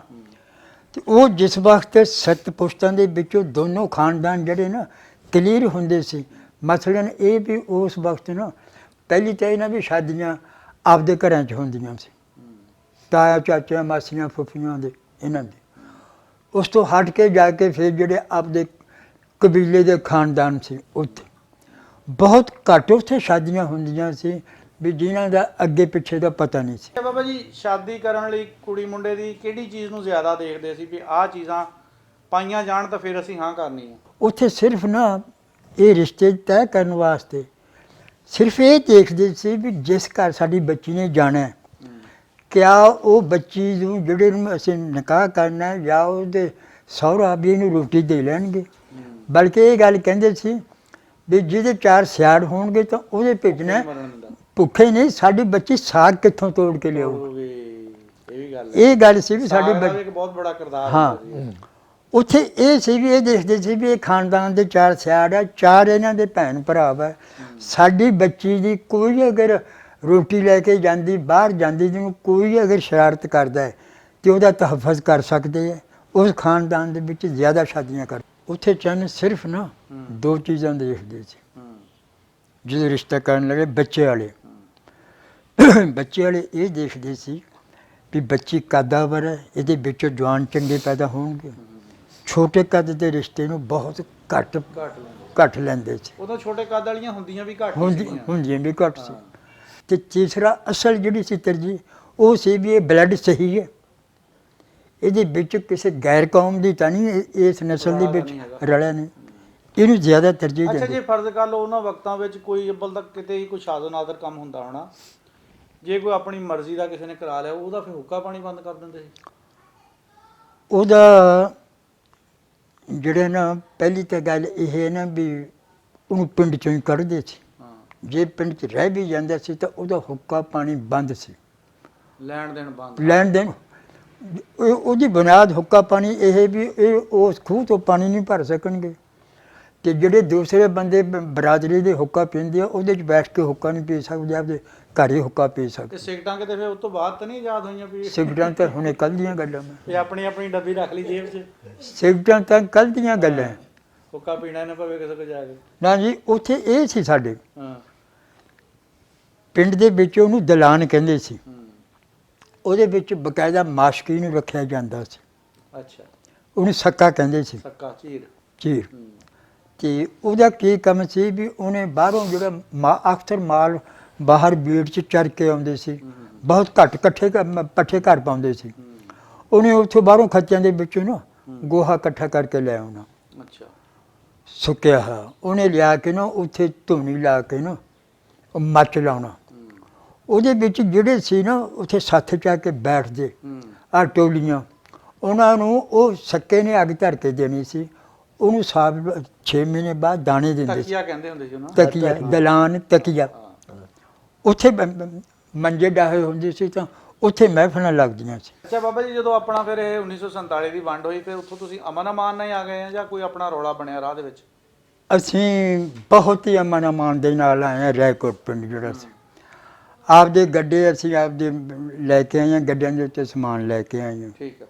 ਤੇ ਉਹ ਜਿਸ ਵਕਤ 7 ਪੁਸ਼ਤਾਂ ਦੇ ਵਿੱਚੋਂ ਦੋਨੋਂ ਖਾਨਦਾਨ ਜਿਹੜੇ ਨਾ ਕਲੀਅਰ ਹੁੰਦੇ ਸੀ। ਮਸਲਨ ਇਹ ਵੀ ਉਸ ਵਕਤ ਨਾ ਪਹਿਲੀ ਤਾਂ ਇਹਨਾਂ ਦੀ ਸ਼ਾਦੀਆਂ ਆਪਦੇ ਘਰਾਂ 'ਚ ਹੁੰਦੀਆਂ ਸੀ, ਤਾਇਆ ਚਾਚਾ ਮਾਸੀਆਂ ਫੁੱਫੀਆਂ ਦੇ, ਇਹਨਾਂ ਦੇ। ਉਸ ਤੋਂ ਹਟ ਕੇ ਜਾ ਕੇ ਫਿਰ ਜਿਹੜੇ ਆਪਦੇ ਕਬੀਲੇ ਦੇ ਖਾਨਦਾਨ ਸੀ, ਉੱਥੇ ਬਹੁਤ ਘੱਟ ਉੱਥੇ ਸ਼ਾਦੀਆਂ ਹੁੰਦੀਆਂ ਸੀ ਵੀ ਜਿਨ੍ਹਾਂ ਦਾ ਅੱਗੇ ਪਿੱਛੇ ਦਾ ਪਤਾ ਨਹੀਂ ਸੀ। ਬਾਬਾ ਜੀ, ਸ਼ਾਦੀ ਕਰਨ ਲਈ ਕੁੜੀ ਮੁੰਡੇ ਦੀ ਕਿਹੜੀ ਚੀਜ਼ ਨੂੰ ਜ਼ਿਆਦਾ ਦੇਖਦੇ ਸੀ ਵੀ ਆਹ ਚੀਜ਼ਾਂ ਪਾਈਆਂ ਜਾਣ ਤਾਂ ਫਿਰ ਅਸੀਂ ਹਾਂ ਕਰਨੀ ਹੈ? ਉੱਥੇ ਸਿਰਫ ਨਾ ਇਹ ਰਿਸ਼ਤੇ ਤੈਅ ਕਰਨ ਵਾਸਤੇ ਸਿਰਫ ਇਹ ਦੇਖਦੇ ਸੀ ਵੀ ਜਿਸ ਘਰ ਸਾਡੀ ਬੱਚੀ ਨੇ ਜਾਣਾ, ਕਿਆ ਉਹ ਬੱਚੀ ਨੂੰ ਜਿਹੜੇ ਨੂੰ ਅਸੀਂ ਨਿਕਾਹ ਕਰਨਾ ਹੈ ਜਾਂ ਉਹਦੇ ਸਹੁਰਾ ਵੀ ਇਹਨੂੰ ਰੋਟੀ ਦੇ ਲੈਣਗੇ। ਬਲਕਿ ਇਹ ਗੱਲ ਕਹਿੰਦੇ ਸੀ ਵੀ ਜਿਹਦੇ 4 ਸਿਆੜ ਹੋਣਗੇ ਤਾਂ ਉਹਦੇ ਭੇਜਣਾ, ਭੁੱਖੇ ਨਹੀਂ, ਸਾਡੀ ਬੱਚੀ ਸਾਗ ਕਿੱਥੋਂ ਤੋੜ ਕੇ ਲਿਆਊ। ਇਹ ਗੱਲ ਸੀ ਵੀ ਸਾਡੇ ਇੱਕ ਬਹੁਤ ਬੜਾ ਕਿਰਦਾਰ। ਹਾਂ, ਉੱਥੇ ਇਹ ਸੀ ਵੀ ਇਹ ਦੇਖਦੇ ਸੀ ਵੀ ਇਹ ਖਾਨਦਾਨ ਦੇ 4 ਸਿਆੜ ਆ, 4 ਇਹਨਾਂ ਦੇ ਭੈਣ ਭਰਾ ਵਾ, ਸਾਡੀ ਬੱਚੀ ਦੀ ਕੋਈ ਅਗਰ ਰੋਟੀ ਲੈ ਕੇ ਜਾਂਦੀ, ਬਾਹਰ ਜਾਂਦੀ, ਜਿਹਨੂੰ ਕੋਈ ਅਗਰ ਸ਼ਰਾਰਤ ਕਰਦਾ ਹੈ ਤੇ ਉਹਦਾ ਤਹਫਜ਼ ਕਰ ਸਕਦੇ ਹੈ। ਉਸ ਖਾਨਦਾਨ ਦੇ ਵਿੱਚ ਜ਼ਿਆਦਾ ਸ਼ਾਦੀਆਂ ਕਰ। ਉੱਥੇ ਚੰਨ ਸਿਰਫ ਨਾ 2 ਚੀਜ਼ਾਂ ਦੇਖਦੇ ਸੀ ਜਦੋਂ ਰਿਸ਼ਤਾ ਕਰਨ ਲੱਗੇ। ਬੱਚੇ ਵਾਲੇ ਇਹ ਦੇਖਦੇ ਸੀ ਵੀ ਬੱਚੀ ਕੱਦਾਵਰ ਹੈ, ਇਹਦੇ ਵਿੱਚੋਂ ਜਵਾਨ ਚੰਗੇ ਪੈਦਾ ਹੋਣਗੇ। ਛੋਟੇ ਕੱਦ ਦੇ ਰਿਸ਼ਤੇ ਨੂੰ ਬਹੁਤ ਘੱਟ ਲੈਂਦੇ ਸੀ। ਉਦੋਂ ਛੋਟੇ ਕੱਦ ਵਾਲੀਆਂ ਹੁੰਦੀਆਂ ਵੀ ਘੱਟ ਹੁੰਦੀਆਂ ਵੀ ਘੱਟ ਸੀ। ਤੇ ਤੀਸਰਾ ਅਸਲ ਜਿਹੜੀ ਸੀ ਤਰਜੀਹ ਉਹ ਸੀ ਵੀ ਇਹ ਬਲੱਡ ਸਹੀ ਹੈ, ਇਹਦੇ ਵਿੱਚ ਕਿਸੇ ਗੈਰ ਕੌਮ ਦੀ ਤਾਂ ਨਹੀਂ, ਇਸ ਨਸਲ ਦੇ ਵਿੱਚ ਰਲਿਆ ਨਹੀਂ, ਇਹਨੂੰ ਜ਼ਿਆਦਾ ਤਰਜੀਹ ਦਿੰਦੇ। ਅੱਛਾ, ਜੇ ਫਰਜ਼ ਕਰ ਲਓ ਉਹਨਾਂ ਵਕਤਾਂ ਵਿੱਚ ਕੋਈ ਅੱਬਲ ਤੱਕ ਕਿਤੇ ਹੀ ਕੋਈ ਸ਼ਾਦੋ ਨਾਦਰ ਕੰਮ ਹੁੰਦਾ ਹੋਣਾ, ਜੇ ਕੋਈ ਆਪਣੀ ਮਰਜ਼ੀ ਦਾ ਕਿਸੇ ਨੇ ਕਰਾ ਲਿਆ, ਉਹਦਾ ਫਿਰ ਹੁੱਕਾ ਪਾਣੀ ਬੰਦ ਕਰ ਦਿੰਦੇ ਸੀ? ਉਹਦਾ ਜਿਹੜਾ ਨਾ ਪਹਿਲੀ ਤਾਂ ਗੱਲ ਇਹ ਹੈ ਨਾ ਵੀ ਉਹਨੂੰ ਪਿੰਡ 'ਚੋਂ ਹੀ ਕੱਢਦੇ ਸੀ। ਜੇ ਪਿੰਡ 'ਚ ਰਹਿ ਵੀ ਜਾਂਦਾ ਸੀ ਤਾਂ ਉਹਦਾ ਹੁੱਕਾ ਪਾਣੀ ਬੰਦ ਸੀ, ਲੈਣ ਦੇਣ। ਉਹਦੀ ਬੁਨਿਆਦ ਹੁੱਕਾ ਪਾਣੀ ਇਹ ਵੀ ਇਹ ਉਸ ਖੂਹ ਤੋਂ ਪਾਣੀ ਨਹੀਂ ਭਰ ਸਕਣਗੇ, ਤੇ ਜਿਹੜੇ ਦੂਸਰੇ ਬੰਦੇ ਬਰਾਦਰੀ ਦੇ ਹੁੱਕਾ ਪੀਂਦੇ ਆ ਉਹਦੇ 'ਚ ਬੈਠ ਕੇ ਹੁੱਕਾ ਨਹੀਂ ਪੀ ਸਕਦੇ, ਆਪਦੇ ਘਰ ਹੀ ਹੁੱਕਾ ਪੀ ਸਕਦੇ। ਤੇ ਸਿਗਰਟਾਂ ਕਿਤੇ ਫਿਰ ਉਸ ਤੋਂ ਬਾਅਦ ਤਾਂ ਨਹੀਂ ਆਜ਼ਾਦ ਹੋਈਆਂ? ਵੀ ਸਿਗਰਟਾਂ ਤਾਂ ਹੁਣੇ ਕੱਲ੍ਹ ਦੀਆਂ ਗੱਲਾਂ, ਇਹ ਆਪਣੀ ਡੱਬੀ ਰੱਖ ਲਈ ਜੇਬ 'ਚ। ਸਿਗਰਟਾਂ ਤਾਂ ਕੱਲ੍ਹ ਦੀਆਂ ਗੱਲਾਂ। ਹੁੱਕਾ ਪੀਣਾ ਨਾ ਪਵੇ ਕਿਸੇ ਕੋਲ ਜਾ ਕੇ। ਨਾ ਜੀ, ਉੱਥੇ ਇਹ ਸੀ ਸਾਡੇ ਪਿੰਡ ਦੇ ਵਿੱਚ, ਉਹਨੂੰ ਦਲਾਨ ਕਹਿੰਦੇ ਸੀ। ਉਹਦੇ ਵਿੱਚ ਬਕਾਇਦਾ ਮਾਸ਼ਕੀ ਨੂੰ ਰੱਖਿਆ ਜਾਂਦਾ ਸੀ। ਅੱਛਾ, ਉਹਨੂੰ ਸੱਕਾ ਕਹਿੰਦੇ ਸੀ। ਸੱਕਾ ਚੀਰ। ਤੇ ਉਹਦਾ ਕੀ ਕੰਮ ਸੀ ਵੀ ਉਹਨੇ ਬਾਹਰੋਂ ਜਿਹੜਾ ਅਕਸਰ ਮਾਲ ਬਾਹਰ ਬੀੜ 'ਚ ਚਰ ਕੇ ਆਉਂਦੇ ਸੀ, ਬਹੁਤ ਘੱਟ ਪੱਠੇ ਘਰ ਪਾਉਂਦੇ ਸੀ। ਉਹਨੇ ਉੱਥੋਂ ਬਾਹਰੋਂ ਖੱਚਿਆਂ ਦੇ ਵਿੱਚੋਂ ਨਾ ਗੋਹਾ ਇਕੱਠਾ ਕਰਕੇ ਲੈ ਆਉਣਾ, ਅੱਛਾ ਸੁੱਕਿਆ ਹੋਇਆ। ਉਹਨੇ ਲਿਆ ਕੇ ਨਾ ਉੱਥੇ ਧੂਣੀ ਲਾ ਕੇ ਨਾ ਉਹ ਮੱਚ ਲਾਉਣਾ। ਉਹਦੇ ਵਿੱਚ ਜਿਹੜੇ ਸੀ ਨਾ ਉੱਥੇ ਸੱਥ 'ਚ ਆ ਕੇ ਬੈਠਦੇ ਆ ਟੋਲੀਆਂ, ਉਹਨਾਂ ਨੂੰ ਉਹ ਸੱਕੇ ਨੇ ਅੱਗ ਧਰ ਕੇ ਦੇਣੀ ਸੀ। ਉਹਨੂੰ ਸਾਲ 6 ਮਹੀਨੇ ਬਾਅਦ ਦਾਣੇ ਦਿੰਦੇ ਸੀ। ਤਕੀਆ ਕਹਿੰਦੇ ਹੁੰਦੇ ਸੀ ਉਹਨਾਂ ਤਕੀਆ, ਦਲਾਨ ਤਕੀਆ। ਉੱਥੇ ਮੰਜੇ ਡਾਹੇ ਹੁੰਦੇ ਸੀ ਤਾਂ ਉੱਥੇ ਮਹਿਫਲਾਂ ਲੱਗਦੀਆਂ ਸੀ। ਅੱਛਾ ਬਾਬਾ ਜੀ, ਜਦੋਂ ਆਪਣਾ ਫਿਰ ਇਹ 1947 ਦੀ ਵੰਡ ਹੋਈ, ਫਿਰ ਉੱਥੋਂ ਤੁਸੀਂ ਅਮਨ ਅਮਾਨ ਨਾਲ ਹੀ ਆ ਗਏ ਆ ਜਾਂ ਕੋਈ ਆਪਣਾ ਰੌਲਾ ਬਣਿਆ ਰਾਹ ਦੇ ਵਿੱਚ? ਅਸੀਂ ਬਹੁਤ ਹੀ ਅਮਨ ਅਮਾਨ ਦੇ ਨਾਲ ਆਏ ਹਾਂ। ਰਾਏਕੋਟ ਪਿੰਡ ਜਿਹੜਾ ਸੀ, ਆਪਦੇ ਗੱਡੇ ਅਸੀਂ ਆਪਦੇ ਲੈ ਕੇ ਆਏ ਹਾਂ, ਗੱਡਿਆਂ ਦੇ ਉੱਤੇ ਸਮਾਨ ਲੈ ਕੇ ਆਏ ਹਾਂ। ਠੀਕ ਹੈ।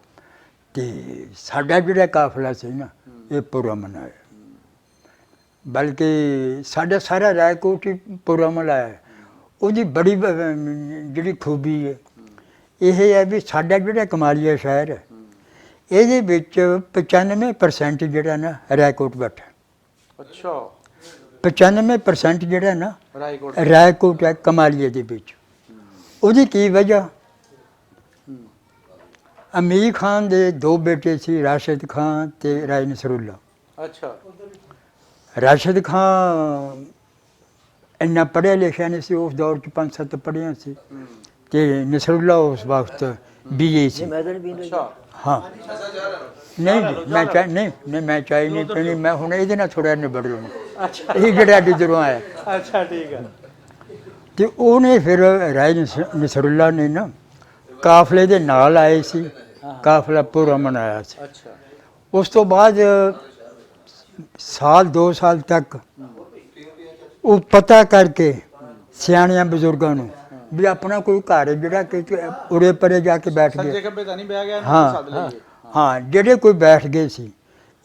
ਤੇ ਸਾਡਾ ਜਿਹੜਾ ਕਾਫਲਾ ਸੀ ਨਾ ਇਹ ਪੁਰਅਮਨ ਆਇਆ, ਬਲਕਿ ਸਾਡਾ ਸਾਰਾ ਰਾਏਕੋਟ ਹੀ ਪੁਰਅਮਨ ਆਇਆ। ਉਹਦੀ ਬੜੀ ਜਿਹੜੀ ਖੂਬੀ ਹੈ ਇਹ ਹੈ ਵੀ ਸਾਡਾ ਜਿਹੜਾ ਕਮਾਲੀਆ ਸ਼ਹਿਰ ਹੈ ਇਹਦੇ ਵਿੱਚ 95% ਜਿਹੜਾ ਨਾ ਰਾਏਕੋਟ ਬੈਠਾ। ਅੱਛਾ, 95% ਜਿਹੜਾ ਨਾ ਰਾਏਕੋਟ ਰਾਏਕੋਟ ਹੈ ਕਮਾਲੀਏ ਦੇ ਵਿੱਚ। ਉਹਦੀ ਕੀ ਵਜ੍ਹਾ? ਅਮੀਰ ਖਾਨ ਦੇ 2 ਬੇਟੇ ਸੀ, ਰਾਸ਼ਿਦ ਖਾਨ ਤੇ ਰਾਏ ਨਸਰੁੱਲਾ। ਅੱਛਾ। ਰਾਸ਼ਿਦ ਖਾਨ ਇੰਨਾ ਪੜ੍ਹਿਆ ਲਿਖਿਆ ਨਹੀਂ ਸੀ ਉਸ ਦੌਰ 'ਚ, 5-7 ਪੜ੍ਹਿਆ ਸੀ, ਤੇ ਨਸਰੁੱਲਾ ਉਸ ਵਕਤ BA ਸੀ। ਅੱਛਾ। ਹਾਂ ਨਹੀਂ ਜੀ, ਮੈਂ ਚਾਹ ਨਹੀਂ ਮੈਂ ਚਾਹ ਨਹੀਂ ਪੀਣੀ, ਮੈਂ ਹੁਣ ਇਹਦੇ ਨਾਲ ਥੋੜ੍ਹਾ ਨਿਬੜ ਲਵਾਂ। ਅੱਛਾ, ਇਹ ਜਿਹੜਾ ਇੱਧਰੋਂ ਆਇਆ ਅੱਛਾ ਠੀਕ ਹੈ। ਤੇ ਉਹਨੇ ਫਿਰ ਰਾਏ ਨਸਰੁੱਲਾ ਨੇ ਨਾ ਕਾਫਲੇ ਦੇ ਨਾਲ ਆਏ ਸੀ, ਕਾਫਲਾ ਪੁਰਅਮਨ ਆਇਆ ਸੀ। ਅੱਛਾ। ਉਸ ਤੋਂ ਬਾਅਦ ਸਾਲ 2 ਸਾਲ ਤੱਕ ਉਹ ਪਤਾ ਕਰਕੇ ਸਿਆਣਿਆਂ ਬਜ਼ੁਰਗਾਂ ਨੂੰ ਵੀ ਆਪਣਾ ਕੋਈ ਘਰ ਜਿਹੜਾ ਕਿ ਉਰੇ ਪਰੇ ਜਾ ਕੇ ਬੈਠ ਸੱਜੇ ਗਏ। ਖੱਬੇ ਤਾਂ ਨਹੀਂ ਬਹਿ ਗਿਆ, ਹਾਂ ਸੱਦ ਲਈਏ। ਹਾਂ, ਜਿਹੜੇ ਕੋਈ ਬੈਠ ਗਏ ਸੀ,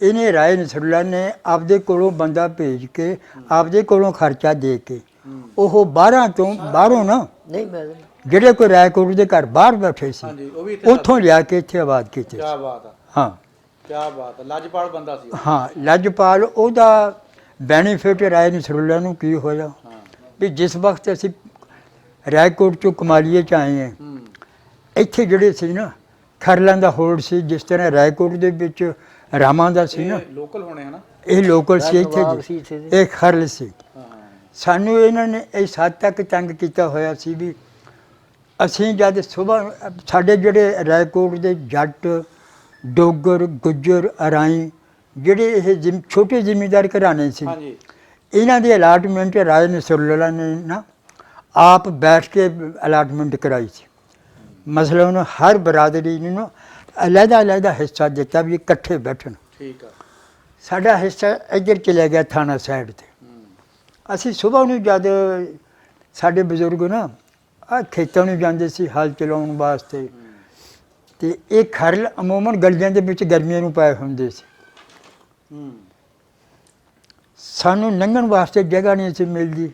ਇਹਨੇ ਰਾਏ ਨਸਰੁੱਲਾ ਨੇ ਆਪਦੇ ਕੋਲੋਂ ਬੰਦਾ ਭੇਜ ਕੇ ਆਪਦੇ ਕੋਲੋਂ ਖਰਚਾ ਦੇ ਕੇ ਉਹ ਬਾਹਰੋਂ ਨਾ ਨਹੀਂ ਮੈਂ ਜਿਹੜੇ ਕੋਈ ਰਾਏਕੋਟ ਦੇ ਘਰ ਬਾਹਰ ਬੈਠੇ ਸੀ ਹਾਂਜੀ, ਉਹ ਵੀ ਇੱਥੇ ਉੱਥੋਂ ਲਿਆ ਕੇ ਇੱਥੇ ਆਬਾਦ ਕੀਤੇ ਕੀ ਸੀ। ਬਾਤ ਆ, ਹਾਂ ਕੀ ਬਾਤ ਆ। ਲਾਜਪਾਲ ਬੰਦਾ ਸੀ ਉਹ। ਹਾਂ, ਲੱਜਪਾਲ। ਉਹਦਾ ਬੈਨੀਫਿਟ ਰਾਏ ਨਸਰੁੱਲਾ ਨੂੰ ਕੀ ਹੋਇਆ ਹਾਂ। ਵੀ ਜਿਸ ਵਕਤ ਅਸੀਂ ਰਾਏਕੋਟ ਚੋਂ ਕਮਾਲੀਏ 'ਚ ਆਏ ਹਾਂ, ਇੱਥੇ ਜਿਹੜੇ ਸੀ ਨਾ ਖਰਲਾਂ ਦਾ ਹੋੜ ਸੀ, ਜਿਸ ਤਰ੍ਹਾਂ ਰਾਏਕੋਟ ਦੇ ਵਿੱਚ ਰਾਮਾਂ ਦਾ ਸੀ ਨਾ, ਇਹ ਲੋਕਲ ਹੋਣੇ ਹਨਾ? ਇਹ ਲੋਕਲ ਸੀ ਨਵਾਬ ਸੀ ਇੱਥੇ ਇੱਥੇ ਜੀ। ਇਹ ਖਰਲ ਸੀ। ਹਾਂ। ਸਾਨੂੰ ਇਹਨਾਂ ਨੇ ਇਸ ਹੱਦ ਤੱਕ ਤੰਗ ਕੀਤਾ ਹੋਇਆ ਸੀ ਵੀ ਅਸੀਂ ਜਦ ਸੁਬਾਹ ਸਾਡੇ ਜਿਹੜੇ ਰਾਏਕੋਟ ਦੇ ਜੱਟ, ਡੋਗਰ, ਗੁੱਜਰ, ਅਰਾਈ, ਜਿਹੜੇ ਇਹ ਛੋਟੇ ਜ਼ਿਮੀਂਦਾਰ ਘਰਾਣੇ ਸੀ, ਹਾਂਜੀ। ਇਹਨਾਂ ਦੀ ਅਲਾਟਮੈਂਟ ਰਾਏ ਨਸਰੁੱਲਾ ਨੇ ਨਾ ਆਪ ਬੈਠ ਕੇ ਅਲਾਟਮੈਂਟ ਕਰਾਈ ਸੀ। ਮਸਲਾ ਉਹਨੇ ਹਰ ਬਰਾਦਰੀ ਨੂੰ ਨਾ ਅਲੱਗਾ ਹਿੱਸਾ ਦਿੱਤਾ ਵੀ ਇਕੱਠੇ ਬੈਠਣ। ਠੀਕ ਆ। ਸਾਡਾ ਹਿੱਸਾ ਇੱਧਰ ਚਲਿਆ ਗਿਆ ਥਾਣਾ ਸਾਈਡ ਤੇ। ਅਸੀਂ ਸੁਬਾਹ ਨੂੰ ਜਦ ਸਾਡੇ ਬਜ਼ੁਰਗ ਨਾ ਆ ਖੇਤਾਂ ਨੂੰ ਜਾਂਦੇ ਸੀ ਹਲ ਚਲਾਉਣ ਵਾਸਤੇ, ਤੇ ਇਹ ਖਰਲ ਅਮੂਮਨ ਗਲੀਆਂ ਦੇ ਵਿੱਚ ਗਰਮੀਆਂ ਨੂੰ ਪਏ ਹੁੰਦੇ ਸੀ। ਸਾਨੂੰ ਲੰਘਣ ਵਾਸਤੇ ਜਗ੍ਹਾ ਨਹੀਂ ਸੀ ਮਿਲਦੀ।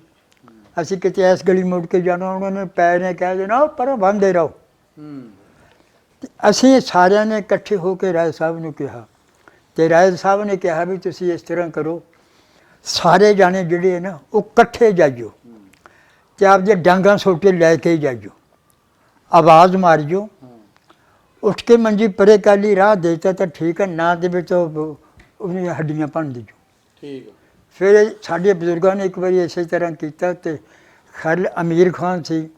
ਅਸੀਂ ਕਿਤੇ ਇਸ ਗਲੀ ਮੁੜ ਕੇ ਜਾਣਾ, ਉਹਨਾਂ ਨੇ ਪੈਰ ਨੇ ਕਹਿ ਦੇਣਾ ਪਰ ਬੰਦੇ ਰਹੋ। ਤੇ ਅਸੀਂ ਸਾਰਿਆਂ ਨੇ ਇਕੱਠੇ ਹੋ ਕੇ ਰਾਏ ਸਾਹਿਬ ਨੂੰ ਕਿਹਾ, ਤੇ ਰਾਏ ਸਾਹਿਬ ਨੇ ਕਿਹਾ ਵੀ ਤੁਸੀਂ ਇਸ ਤਰ੍ਹਾਂ ਕਰੋ, ਸਾਰੇ ਜਾਣੇ ਜਿਹੜੇ ਨਾ ਉਹ ਇਕੱਠੇ ਜਾਈਓ ਤੇ ਆਪਦੇ ਡਾਂਗਾਂ ਸੋਟੇ ਲੈ ਕੇ ਜਾਈਓ, ਆਵਾਜ਼ ਮਾਰਿਓ, ਉੱਠ ਕੇ ਮੰਜੀ ਪਰੇ ਕਾਲੀ ਰਾਹ ਦੇਤਾ ਤਾਂ ਠੀਕ ਹੈ, ਨਾ ਦੇਵੇ ਤਾਂ ਉਹਦੀਆਂ ਹੱਡੀਆਂ ਭੰਨ ਦਿਓ। ਠੀਕ ਆ। ਫਿਰ ਸਾਡੇ ਬਜ਼ੁਰਗਾਂ ਨੇ ਇੱਕ ਵਾਰੀ ਇਸੇ ਤਰ੍ਹਾਂ ਕੀਤਾ, ਤੇ ਖਰਲ ਅਮੀਰ ਖਾਨ ਸੀ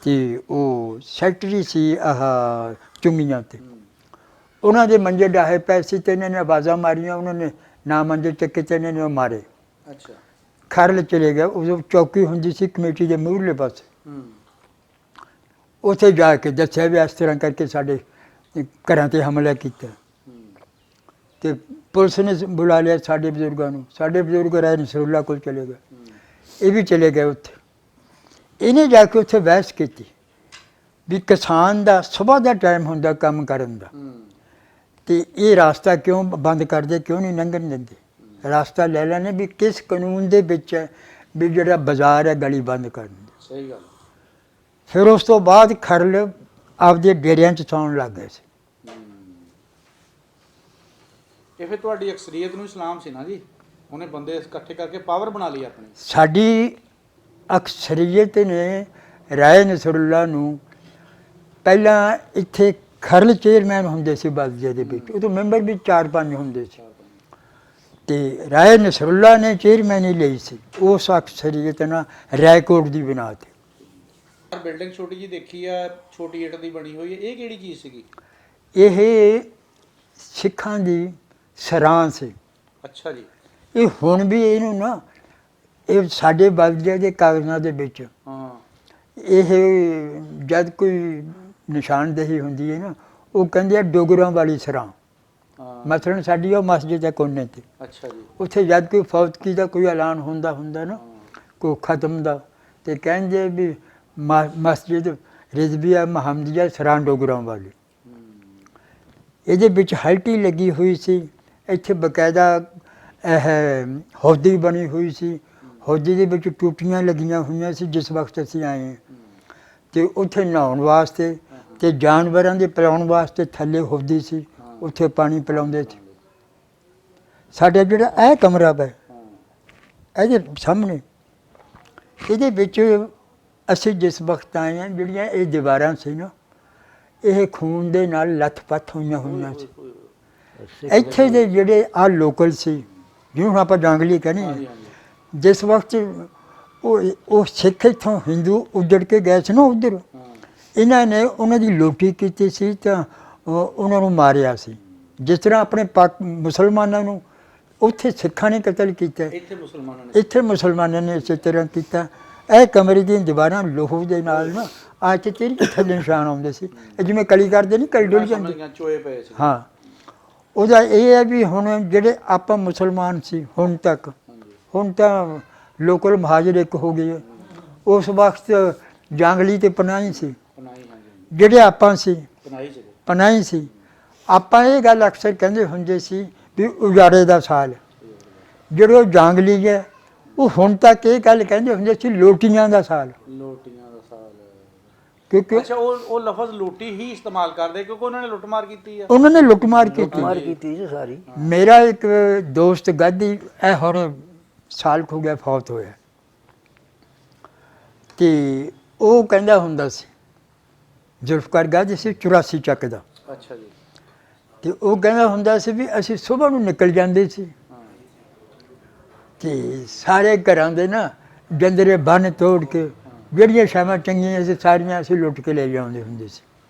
ਤੇ ਉਹ ਸੈਕਟਰੀ ਸੀ ਆਹ ਚੁੰਗੀਆਂ ਤੇ, ਉਹਨਾਂ ਦੇ ਮੰਜੇ ਡਾਹੇ ਪਏ ਸੀ ਤੇ ਇਹਨਾਂ ਨੇ ਆਵਾਜ਼ਾਂ ਮਾਰੀਆਂ, ਉਹਨਾਂ ਨੇ ਨਾ ਮੰਜੇ ਚੱਕੇ ਤੇ ਇਹਨਾਂ ਨੇ ਉਹ ਮਾਰੇ। ਅੱਛਾ। ਖਰਲ ਚਲੇ ਗਿਆ। ਉਦੋਂ ਚੌਕੀ ਹੁੰਦੀ ਸੀ ਕਮੇਟੀ ਦੇ ਮੂਹਰਲੇ ਪਾਸੇ, ਉੱਥੇ ਜਾ ਕੇ ਦੱਸਿਆ ਵੀ ਇਸ ਤਰ੍ਹਾਂ ਕਰਕੇ ਸਾਡੇ ਘਰਾਂ 'ਤੇ ਹਮਲਾ ਕੀਤਾ, ਤੇ ਪੁਲਿਸ ਨੇ ਬੁਲਾ ਲਿਆ ਸਾਡੇ ਬਜ਼ੁਰਗਾਂ ਨੂੰ। ਸਾਡੇ ਬਜ਼ੁਰਗ ਰਾਏ ਨਸਰੁੱਲਾ ਕੋਲ ਚਲੇ ਗਏ, ਇਹ ਵੀ ਚਲੇ ਗਏ ਉੱਥੇ। ਇਹਨੇ ਜਾ ਕੇ ਉੱਥੇ ਬਹਿਸ ਕੀਤੀ ਵੀ ਕਿਸਾਨ ਦਾ ਸੁਬਾਹ ਦਾ ਟਾਈਮ ਹੁੰਦਾ ਕੰਮ ਕਰਨ ਦਾ, ਤੇ ਇਹ ਰਾਸਤਾ ਕਿਉਂ ਬੰਦ ਕਰਦੇ, ਕਿਉਂ ਨਹੀਂ ਲੰਘਣ ਦਿੰਦੇ? ਰਾਸਤਾ ਲੈ ਲੈਣੇ ਵੀ ਕਿਸ ਕਾਨੂੰਨ ਦੇ ਵਿੱਚ ਹੈ ਵੀ ਜਿਹੜਾ ਬਾਜ਼ਾਰ ਹੈ ਗਲੀ ਬੰਦ ਕਰਨ ਦੀ। ਸਹੀ ਗੱਲ। ਫਿਰ ਉਸ ਤੋਂ ਬਾਅਦ ਖਰਲ ਆਪਦੇ ਡੇਰਿਆਂ 'ਚ ਸੌਣ ਲੱਗ ਗਏ ਸੀ। ਇਹ ਫਿਰ ਤੁਹਾਡੀ ਅਕਸਰੀਅਤ ਨੂੰ ਇਸਲਾਮ ਸੀ ਨਾ ਜੀ? ਉਹਨੇ ਬੰਦੇ ਇਕੱਠੇ ਕਰਕੇ ਪਾਵਰ ਬਣਾ ਲਈ ਆਪਣੀ। ਸਾਡੀ ਅਕਸਰੀਅਤ ਨੇ ਰਾਏ ਨਸਰੁੱਲਾ ਨੂੰ ਪਹਿਲਾਂ ਇੱਥੇ ਖਰਲ ਚੇਅਰਮੈਨ ਹੁੰਦੇ ਸੀ ਬਲਦੀਆ ਦੇ ਵਿੱਚ, ਉਦੋਂ ਮੈਂਬਰ ਵੀ 4-5 ਹੁੰਦੇ ਸੀ, ਤੇ ਰਾਏ ਨਸਰੁੱਲਾ ਨੇ ਚੇਅਰਮੈਨ ਹੀ ਲਈ ਸੀ ਉਸ ਅਕਸਰੀਅਤ ਨਾਲ ਰਾਏਕੋਟ ਦੀ ਬਣਾ ਤੇ। ਬਿਲਡਿੰਗ ਛੋਟੀ ਜੀ ਦੇਖੀ ਆ, ਛੋਟੀ ਇੱਟ ਦੀ ਬਣੀ ਹੋਈ ਹੈ, ਇਹ ਕਿਹੜੀ ਚੀਜ਼ ਸੀਗੀ? ਇਹ ਸਿੱਖਾਂ ਦੀ ਸਰਾਂ ਸੀ। ਅੱਛਾ ਜੀ। ਇਹ ਹੁਣ ਵੀ ਇਹਨੂੰ ਨਾ, ਇਹ ਸਾਡੇ ਬਲਦੀਆ ਦੇ ਕਾਗਜ਼ਾਂ ਦੇ ਵਿੱਚ ਹਾਂ। ਇਹ ਜਦ ਕੋਈ ਨਿਸ਼ਾਨਦੇਹੀ ਹੁੰਦੀ ਹੈ ਨਾ, ਉਹ ਕਹਿੰਦੇ ਆ ਡੋਗਰਾਂ ਵਾਲੀ ਸਰਾਂ। ਹਾਂ। ਮਸਲਨ ਸਾਡੀ ਉਹ ਮਸਜਿਦ ਹੈ ਕੋਨੇ ਤੇ, ਅੱਛਾ ਜੀ। ਉੱਥੇ ਜਦ ਕੋਈ ਫੌਤਗੀ ਦਾ ਕੋਈ ਐਲਾਨ ਹੁੰਦਾ ਨਾ, ਕੋਈ ਖਤਮ ਦਾ, ਤੇ ਕਹਿੰਦੇ ਵੀ ਮਸਜਿਦ ਰਿਜ਼ਵੀਆ ਮੁਹੰਮਦੀਆ ਸਰਾਂ ਡੋਗਰਾਂ ਵਾਲੀ। ਇਹਦੇ ਵਿੱਚ ਹਲਟੀ ਲੱਗੀ ਹੋਈ ਸੀ, ਇੱਥੇ ਬਕਾਇਦਾ ਇਹ ਹੌਦੀ ਬਣੀ ਹੋਈ ਸੀ, ਹੌਦੀ ਦੇ ਵਿੱਚ ਟੂਟੀਆਂ ਲੱਗੀਆਂ ਹੋਈਆਂ ਸੀ ਜਿਸ ਵਕਤ ਅਸੀਂ ਆਏ ਹਾਂ, ਤੇ ਉੱਥੇ ਨਹਾਉਣ ਵਾਸਤੇ ਤੇ ਜਾਨਵਰਾਂ ਦੇ ਪਿਲਾਉਣ ਵਾਸਤੇ ਥੱਲੇ ਹੌਦੀ ਸੀ, ਉੱਥੇ ਪਾਣੀ ਪਿਲਾਉਂਦੇ ਸੀ। ਸਾਡਾ ਜਿਹੜਾ ਇਹ ਕਮਰਾ ਹੈ ਇਹਦੇ ਸਾਹਮਣੇ, ਇਹਦੇ ਵਿੱਚ ਅਸੀਂ ਜਿਸ ਵਕਤ ਆਏ ਹਾਂ, ਜਿਹੜੀਆਂ ਇਹ ਦੀਵਾਰਾਂ ਸੀ ਨਾ, ਇਹ ਖੂਨ ਦੇ ਨਾਲ ਲੱਥ-ਪੱਥ ਹੋਈਆਂ ਸੀ। ਇੱਥੇ ਦੇ ਜਿਹੜੇ ਆ ਲੋਕਲ ਸੀ, ਜਿਹਨੂੰ ਆਪਾਂ ਜੰਗਲੀ ਕਹਿੰਦੇ ਹਾਂ, ਜਿਸ ਵਕਤ ਉਹ ਸਿੱਖ ਇੱਥੋਂ ਹਿੰਦੂ ਉੱਜੜ ਕੇ ਗਏ ਸੀ ਨਾ ਉੱਧਰ, ਇਹਨਾਂ ਨੇ ਉਹਨਾਂ ਦੀ ਲੋਟੀ ਕੀਤੀ ਸੀ ਤਾਂ ਉਹਨਾਂ ਨੂੰ ਮਾਰਿਆ ਸੀ। ਜਿਸ ਤਰ੍ਹਾਂ ਆਪਣੇ ਮੁਸਲਮਾਨਾਂ ਨੂੰ ਉੱਥੇ ਸਿੱਖਾਂ ਨੇ ਕਤਲ ਕੀਤਾ, ਇੱਥੇ ਮੁਸਲਮਾਨਾਂ ਨੇ ਇਸੇ ਤਰ੍ਹਾਂ ਕੀਤਾ। ਇਹ ਕਮਰੇ ਦੀਆਂ ਦੀਵਾਰਾਂ ਲੋਹੂ ਦੇ ਨਾਲ ਨਾ ਆ ਕੇ ਤੇਰੀ ਥੱਲੇ ਨਿਸ਼ਾਨ ਆਉਂਦੇ ਸੀ, ਜਿਵੇਂ ਕਲੀ ਕਰਦੇ ਨਹੀਂ, ਕਲੀ ਡੁੱਲ ਜਾਂਦੀ। ਹਾਂ, ਉਹਦਾ ਇਹ ਹੈ ਵੀ ਹੁਣ ਜਿਹੜੇ ਆਪਾਂ ਮੁਸਲਮਾਨ ਸੀ ਹੁਣ ਤੱਕ, ਹੁਣ ਤਾਂ ਲੋਕਲ ਮਹਾਜਰ ਇੱਕ ਹੋ ਗਏ, ਉਸ ਵਕਤ ਜੰਗਲੀ ਤੇ ਪਨਾਹੀ ਸੀ, ਜਿਹੜੇ ਆਪਾਂ ਸੀ ਪਨਾਹੀ ਸੀ। ਆਪਾਂ ਇਹ ਗੱਲ ਅਕਸਰ ਕਹਿੰਦੇ ਹੁੰਦੇ ਸੀ ਵੀ ਉਜਾੜੇ ਦਾ ਸਾਲ, ਜਿਹੜੇ ਉਹ ਜੰਗਲੀ ਹੈ ਉਹ ਹੁਣ ਤੱਕ ਇਹ ਗੱਲ ਕਹਿੰਦੇ ਹੁੰਦੇ ਸੀ ਲੋਟੀਆਂ ਦਾ ਸਾਲ। ਕਿਉਂਕਿ ਅੱਛਾ, ਉਹ ਲਫ਼ਜ਼ ਲੋਟੀ ਹੀ ਇਸਤੇਮਾਲ ਕਰਦੇ ਕਿਉਂਕਿ ਉਹਨਾਂ ਨੇ ਲੁੱਟਮਾਰ ਕੀਤੀ ਆ। ਉਹਨਾਂ ਨੇ ਲੁੱਟਮਾਰ ਕੀਤੀ ਜੀ ਸਾਰੀ। ਮੇਰਾ ਇੱਕ ਦੋਸਤ ਗਾਦੀ ਇਹ ਹੁਣ ਸਾਲ ਕੁ ਹੋ ਗਿਆ ਫੌਤ ਹੋਇਆ, ਤੇ ਉਹ ਕਹਿੰਦਾ ਹੁੰਦਾ ਸੀ, ਜ਼ੁਲਫਕਾਰ ਗਾਦੀ ਸੀ 84 ਚੱਕ ਦਾ। ਅੱਛਾ ਜੀ। ਤੇ ਉਹ ਕਹਿੰਦਾ ਹੁੰਦਾ ਸੀ ਵੀ ਅਸੀਂ ਸੁਬਾਹ ਨੂੰ ਨਿਕਲ ਜਾਂਦੇ ਸੀ, ਤੇ ਸਾਰੇ ਘਰਾਂ ਦੇ ਨਾ ਜੰਦਰੇ ਬੰਨ ਤੋੜ ਕੇ ਜਿਹੜੀਆਂ ਸ਼ਾਮਾਂ ਚੰਗੀਆਂ ਸੀ ਸਾਰੀਆਂ ਅਸੀਂ ਲੁੱਟ ਕੇ ਲੈ ਜਾਂਦੇ ਹੁੰਦੇ ਸੀ।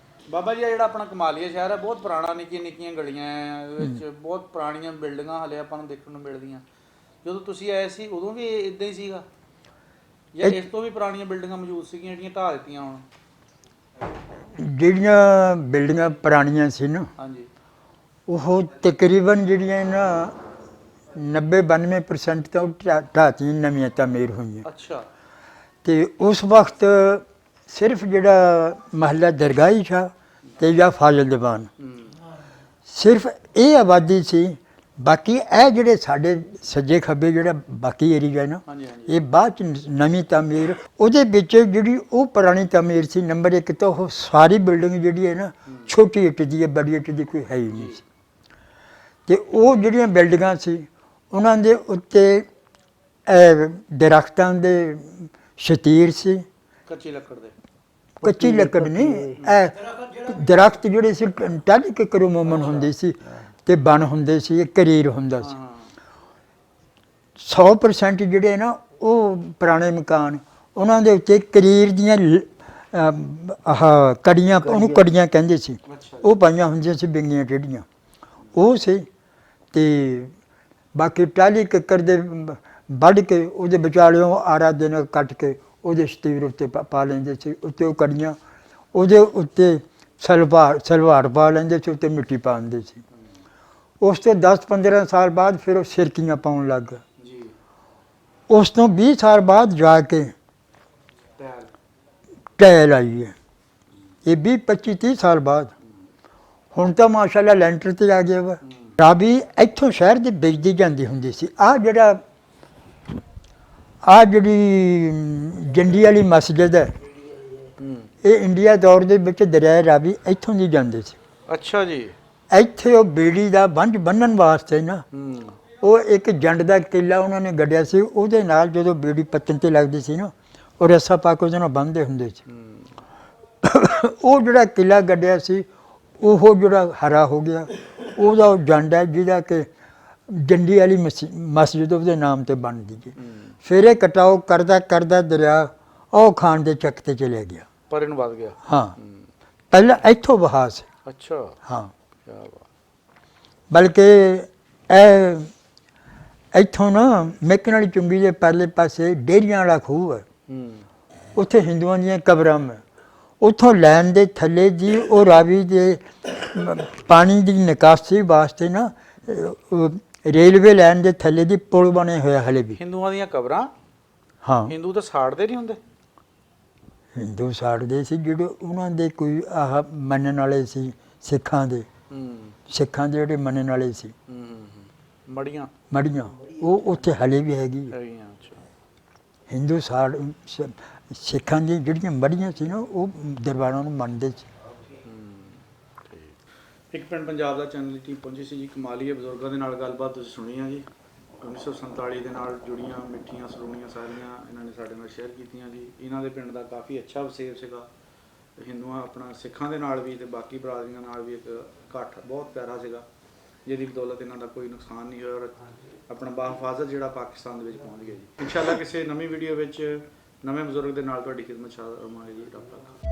ਬਾਬਾ ਜੀ, ਜਿਹੜਾ ਆਪਣਾ ਕਮਾਲੀਆ ਸ਼ਹਿਰ ਹੈ ਬਹੁਤ ਪੁਰਾਣਾ, ਨਿੱਕੀਆਂ ਨਿੱਕੀਆਂ ਗਲੀਆਂ ਵਿੱਚ ਬਹੁਤ ਪੁਰਾਣੀਆਂ ਬਿਲਡਿੰਗਾਂ ਹਲੇ ਆਪਾਂ ਨੂੰ ਦੇਖਣ ਨੂੰ ਮਿਲਦੀਆਂ। ਜਦੋਂ ਤੁਸੀਂ ਆਏ ਸੀ ਉਦੋਂ ਵੀ ਇਦਾਂ ਹੀ ਸੀਗਾ ਜਾਂ ਇਸ ਤੋਂ ਵੀ ਪੁਰਾਣੀਆਂ ਬਿਲਡਿੰਗਾਂ ਮੌਜੂਦ ਸੀਗੀਆਂ ਜਿਹੜੀਆਂ ਢਾਹ ਦਿੱਤੀਆਂ ਹੁਣ? ਜਿਹੜੀਆਂ ਬਿਲਡਿੰਗਾਂ ਪੁਰਾਣੀਆਂ ਸੀ ਨਾ, ਹਾਂਜੀ, ਉਹ ਤਕਰੀਬਨ ਜਿਹੜੀਆਂ ਨਾ 90-92% ਤਾਂ ਢਾਹਤੀਆਂ, ਨਵੀਆਂ ਤਾਮੀਰ ਹੋਈਆਂ। ਅੱਛਾ। ਤੇ ਉਸ ਵਕਤ ਸਿਰਫ ਜਿਹੜਾ ਮਹੱਲਾ ਦਰਗਾਹੀ ਸ਼ਾਹ ਤੇ ਜਾਂ ਫਾਜ਼ਲ ਦੀਵਾਨ, ਸਿਰਫ ਇਹ ਆਬਾਦੀ ਸੀ। ਬਾਕੀ ਇਹ ਜਿਹੜੇ ਸਾਡੇ ਸੱਜੇ ਖੱਬੇ ਜਿਹੜਾ ਬਾਕੀ ਏਰੀਆ ਹੈ ਨਾ, ਇਹ ਬਾਅਦ ਚ ਨਵੀਂ ਤਾਮੀਰ, ਉਹਦੇ ਵਿੱਚ ਜਿਹੜੀ ਉਹ ਪੁਰਾਣੀ ਤਾਮੀਰ ਸੀ। ਨੰਬਰ 1 ਤਾਂ ਉਹ ਸਾਰੀ ਬਿਲਡਿੰਗ ਜਿਹੜੀ ਹੈ ਨਾ ਛੋਟੀ ਇੱਟ ਦੀ ਹੈ, ਬੜੀ ਇੱਟ ਦੀ ਕੋਈ ਹੈ ਹੀ ਨਹੀਂ ਸੀ। ਤੇ ਉਹ ਜਿਹੜੀਆਂ ਬਿਲਡਿੰਗਾਂ ਸੀ ਉਹਨਾਂ ਦੇ ਉੱਤੇ ਦਰਖਤਾਂ ਦੇ ਸ਼ਤੀਰ ਸੀ, ਕੱਚੀ ਲੱਕੜ ਦੇ। ਕੱਚੀ ਲੱਕੜ ਨਹੀਂ, ਇਹ ਦਰਖਤ ਜਿਹੜੇ ਸੀ ਟਾਹਲੀ ਕਿਕਰੂ ਮੋਮਨ ਹੁੰਦੀ ਸੀ ਤੇ ਬਣ ਹੁੰਦੇ ਸੀ, ਇਹ ਕਰੀਰ ਹੁੰਦਾ ਸੀ। 100% ਜਿਹੜੇ ਨਾ ਉਹ ਪੁਰਾਣੇ ਮਕਾਨ, ਉਹਨਾਂ ਦੇ ਉੱਤੇ ਕਰੀਰ ਦੀਆਂ ਕੜੀਆਂ, ਉਹਨੂੰ ਕੜੀਆਂ ਕਹਿੰਦੇ ਸੀ, ਉਹ ਪਾਈਆਂ ਹੁੰਦੀਆਂ ਸੀ, ਬਿੰਗੀਆਂ ਟੇਢੀਆਂ ਉਹ ਸੀ। ਤੇ ਬਾਕੀ ਟਾਹਲੀ ਕਿੱਕਰ ਦੇ ਵੱਢ ਕੇ ਉਹਦੇ ਵਿਚਾਲਿਓਂ ਆਰਾ ਦੇ ਨਾਲ ਕੱਟ ਕੇ ਉਹਦੇ ਸ਼ਤੀਰ ਉੱਤੇ ਪਾ ਲੈਂਦੇ ਸੀ, ਉੱਤੇ ਉਹ ਕੜੀਆਂ, ਉਹਦੇ ਉੱਤੇ ਸਲਵਾਰ ਪਾ ਲੈਂਦੇ ਸੀ, ਉੱਤੇ ਮਿੱਟੀ ਪਾ ਦਿੰਦੇ ਸੀ। ਉਸ ਤੋਂ 10-15 ਸਾਲ ਬਾਅਦ ਫਿਰ ਉਹ ਸਿਰਕੀਆਂ ਪਾਉਣ ਲੱਗ ਗਏ। ਉਸ ਤੋਂ 20 ਸਾਲ ਬਾਅਦ ਜਾ ਕੇ ਟੈਲ ਆਈ ਹੈ। ਇਹ 20-25-30 ਸਾਲ ਬਾਅਦ। ਹੁਣ ਤਾਂ ਮਾਸ਼ਾਅੱਲਾ ਲੈਂਟਰ ਤੇ ਆ ਗਿਆ ਵਾ। ਰਾਵੀ ਇੱਥੋਂ ਸ਼ਹਿਰ ਦੇ ਵੇਚਦੀ ਜਾਂਦੀ ਹੁੰਦੀ ਸੀ। ਜਿਹੜੀ ਜੰਡੀ ਵਾਲੀ ਮਸਜਿਦ ਹੈ, ਇਹ ਇੰਡੀਆ ਦੌਰ ਦੇ ਵਿੱਚ ਦਰਿਆ ਰਾਵੀ ਇੱਥੋਂ ਦੀ ਜਾਂਦੇ ਸੀ। ਅੱਛਾ ਜੀ। ਇੱਥੇ ਉਹ ਬੇੜੀ ਦਾ ਬੰਝ ਬੰਨਣ ਵਾਸਤੇ ਨਾ ਉਹ ਇੱਕ ਜੰਡ ਦਾ ਕਿੱਲਾ ਉਹਨਾਂ ਨੇ ਗੱਡਿਆ ਸੀ, ਉਹਦੇ ਨਾਲ ਜਦੋਂ ਬੀੜੀ ਪੱਤਨ ਤੇ ਲੱਗਦੀ ਸੀ ਨਾ, ਉਹ ਰੱਸਾ ਪਾ ਕੇ ਉਹਦੇ ਨਾਲ ਬੰਨ੍ਹਦੇ ਹੁੰਦੇ ਸੀ। ਉਹ ਜਿਹੜਾ ਕਿੱਲਾ ਗੱਡਿਆ ਸੀ, ਉਹ ਜਿਹੜਾ ਹਰਾ ਹੋ ਗਿਆ, ਉਹਦਾ ਉਹ ਜੰਡ ਹੈ ਜਿਹਦਾ ਕਿ ਜੰਡੀ ਵਾਲੀ ਮਸਜਿਦ ਉਹਦੇ ਨਾਮ ਤੇ ਬਣਦੀ ਹੈ। ਫਿਰ ਇਹ ਕਟਾਓ ਕਰਦਾ ਕਰਦਾ ਦਰਿਆ ਉਹ ਖਾਨ ਦੇ ਚੱਕ ਤੇ ਚਲੇ ਗਿਆ। ਪਰ ਇਹਨੂੰ ਵੱਧ ਗਿਆ। ਹਾਂ, ਪਹਿਲਾਂ ਇੱਥੋਂ ਵਹਾ ਸੀ। ਅੱਛਾ, ਹਾਂ, ਕੀ ਬਾਤ। ਬਲਕਿ ਇਹ ਇੱਥੋਂ ਨਾ ਮੇਕਣ ਵਾਲੀ ਚੁੰਗੀ ਦੇ ਪਰਲੇ ਪਾਸੇ ਡੇਰੀਆਂ ਵਾਲਾ ਖੂਹ ਹੈ, ਉੱਥੇ ਹਿੰਦੂਆਂ ਦੀਆਂ ਕਬਰਾਂ ਮੈਂ ਉੱਥੋਂ ਲੈਣ ਦੇ ਥੱਲੇ ਜੀ ਉਹ ਰਾਵੀ ਦੇ ਪਾਣੀ ਦੀ ਨਿਕਾਸੀ ਵਾਸਤੇ ਨਾ ਰੇਲਵੇ ਲਾਈਨ ਦੇ ਥੱਲੇ ਦੀ ਪੁਲ ਬਣੇ ਹੋਇਆ ਹਲੇ ਵੀ। ਹਿੰਦੂਆਂ ਦੀਆਂ ਕਬਰਾਂ? ਹਾਂ, ਹਿੰਦੂ ਤਾਂ ਸਾੜਦੇ ਨਹੀਂ ਹੁੰਦੇ? ਹਿੰਦੂ ਸਾੜਦੇ ਸੀ ਜਿਹੜੇ ਉਹਨਾਂ ਦੇ ਕੋਈ ਆਹ ਮੰਨਣ ਵਾਲੇ ਸੀ, ਸਿੱਖਾਂ ਦੇ ਜਿਹੜੇ ਮੰਨਣ ਵਾਲੇ ਸੀ, ਮੜੀਆਂ ਉਹ ਉੱਥੇ ਹਲੇ ਵੀ ਹੈਗੀ। ਹੈਗੀਆਂ। ਅੱਛਾ, ਹਿੰਦੂ ਸਿੱਖਾਂ ਦੀਆਂ ਜਿਹੜੀਆਂ ਮੜੀਆਂ ਸੀ ਨਾ, ਉਹ ਦਰਬਾਰਾਂ ਨੂੰ ਮੰਨਦੇ ਸੀ। ਇੱਕ ਪਿੰਡ ਪੰਜਾਬ ਦਾ ਚੈਨਲ ਦੀ ਟੀਮ ਪਹੁੰਚੀ ਸੀ ਜੀ ਕਮਾਲੀਏ ਬਜ਼ੁਰਗਾਂ ਦੇ ਨਾਲ ਗੱਲਬਾਤ ਤੁਸੀਂ ਸੁਣੀ ਆ ਜੀ। 1947 ਦੇ ਨਾਲ ਜੁੜੀਆਂ ਮਿੱਠੀਆਂ ਸਲੋਣੀਆਂ ਸਾਰੀਆਂ ਇਹਨਾਂ ਨੇ ਸਾਡੇ ਨਾਲ ਸ਼ੇਅਰ ਕੀਤੀਆਂ ਜੀ। ਇਹਨਾਂ ਦੇ ਪਿੰਡ ਦਾ ਕਾਫੀ ਅੱਛਾ ਵਸੇਬ ਸੀਗਾ, ਹਿੰਦੂਆਂ ਆਪਣਾ ਸਿੱਖਾਂ ਦੇ ਨਾਲ ਵੀ ਤੇ ਬਾਕੀ ਬਰਾਦਰੀਆਂ ਨਾਲ ਵੀ ਇੱਕ ਇਕੱਠ ਬਹੁਤ ਪਿਆਰਾ ਸੀਗਾ, ਜਿਹਦੀ ਬਦੌਲਤ ਇਹਨਾਂ ਦਾ ਕੋਈ ਨੁਕਸਾਨ ਨਹੀਂ ਹੋਇਆ ਔਰ ਆਪਣਾ ਬਾਹਿਫਾਜ਼ਤ ਜਿਹੜਾ ਪਾਕਿਸਤਾਨ ਦੇ ਵਿੱਚ ਪਹੁੰਚ ਗਿਆ ਜੀ। ਇਨਸ਼ਾਅੱਲਾ ਕਿਸੇ ਨਵੀਂ ਵੀਡੀਓ ਵਿੱਚ ਨਵੇਂ ਬਜ਼ੁਰਗ ਦੇ ਨਾਲ ਤੁਹਾਡੀ ਖਿਦਮਤ ਚ ਆਵਾਂਗੇ ਜੀ। ਰੱਬ ਰਾਖਾ।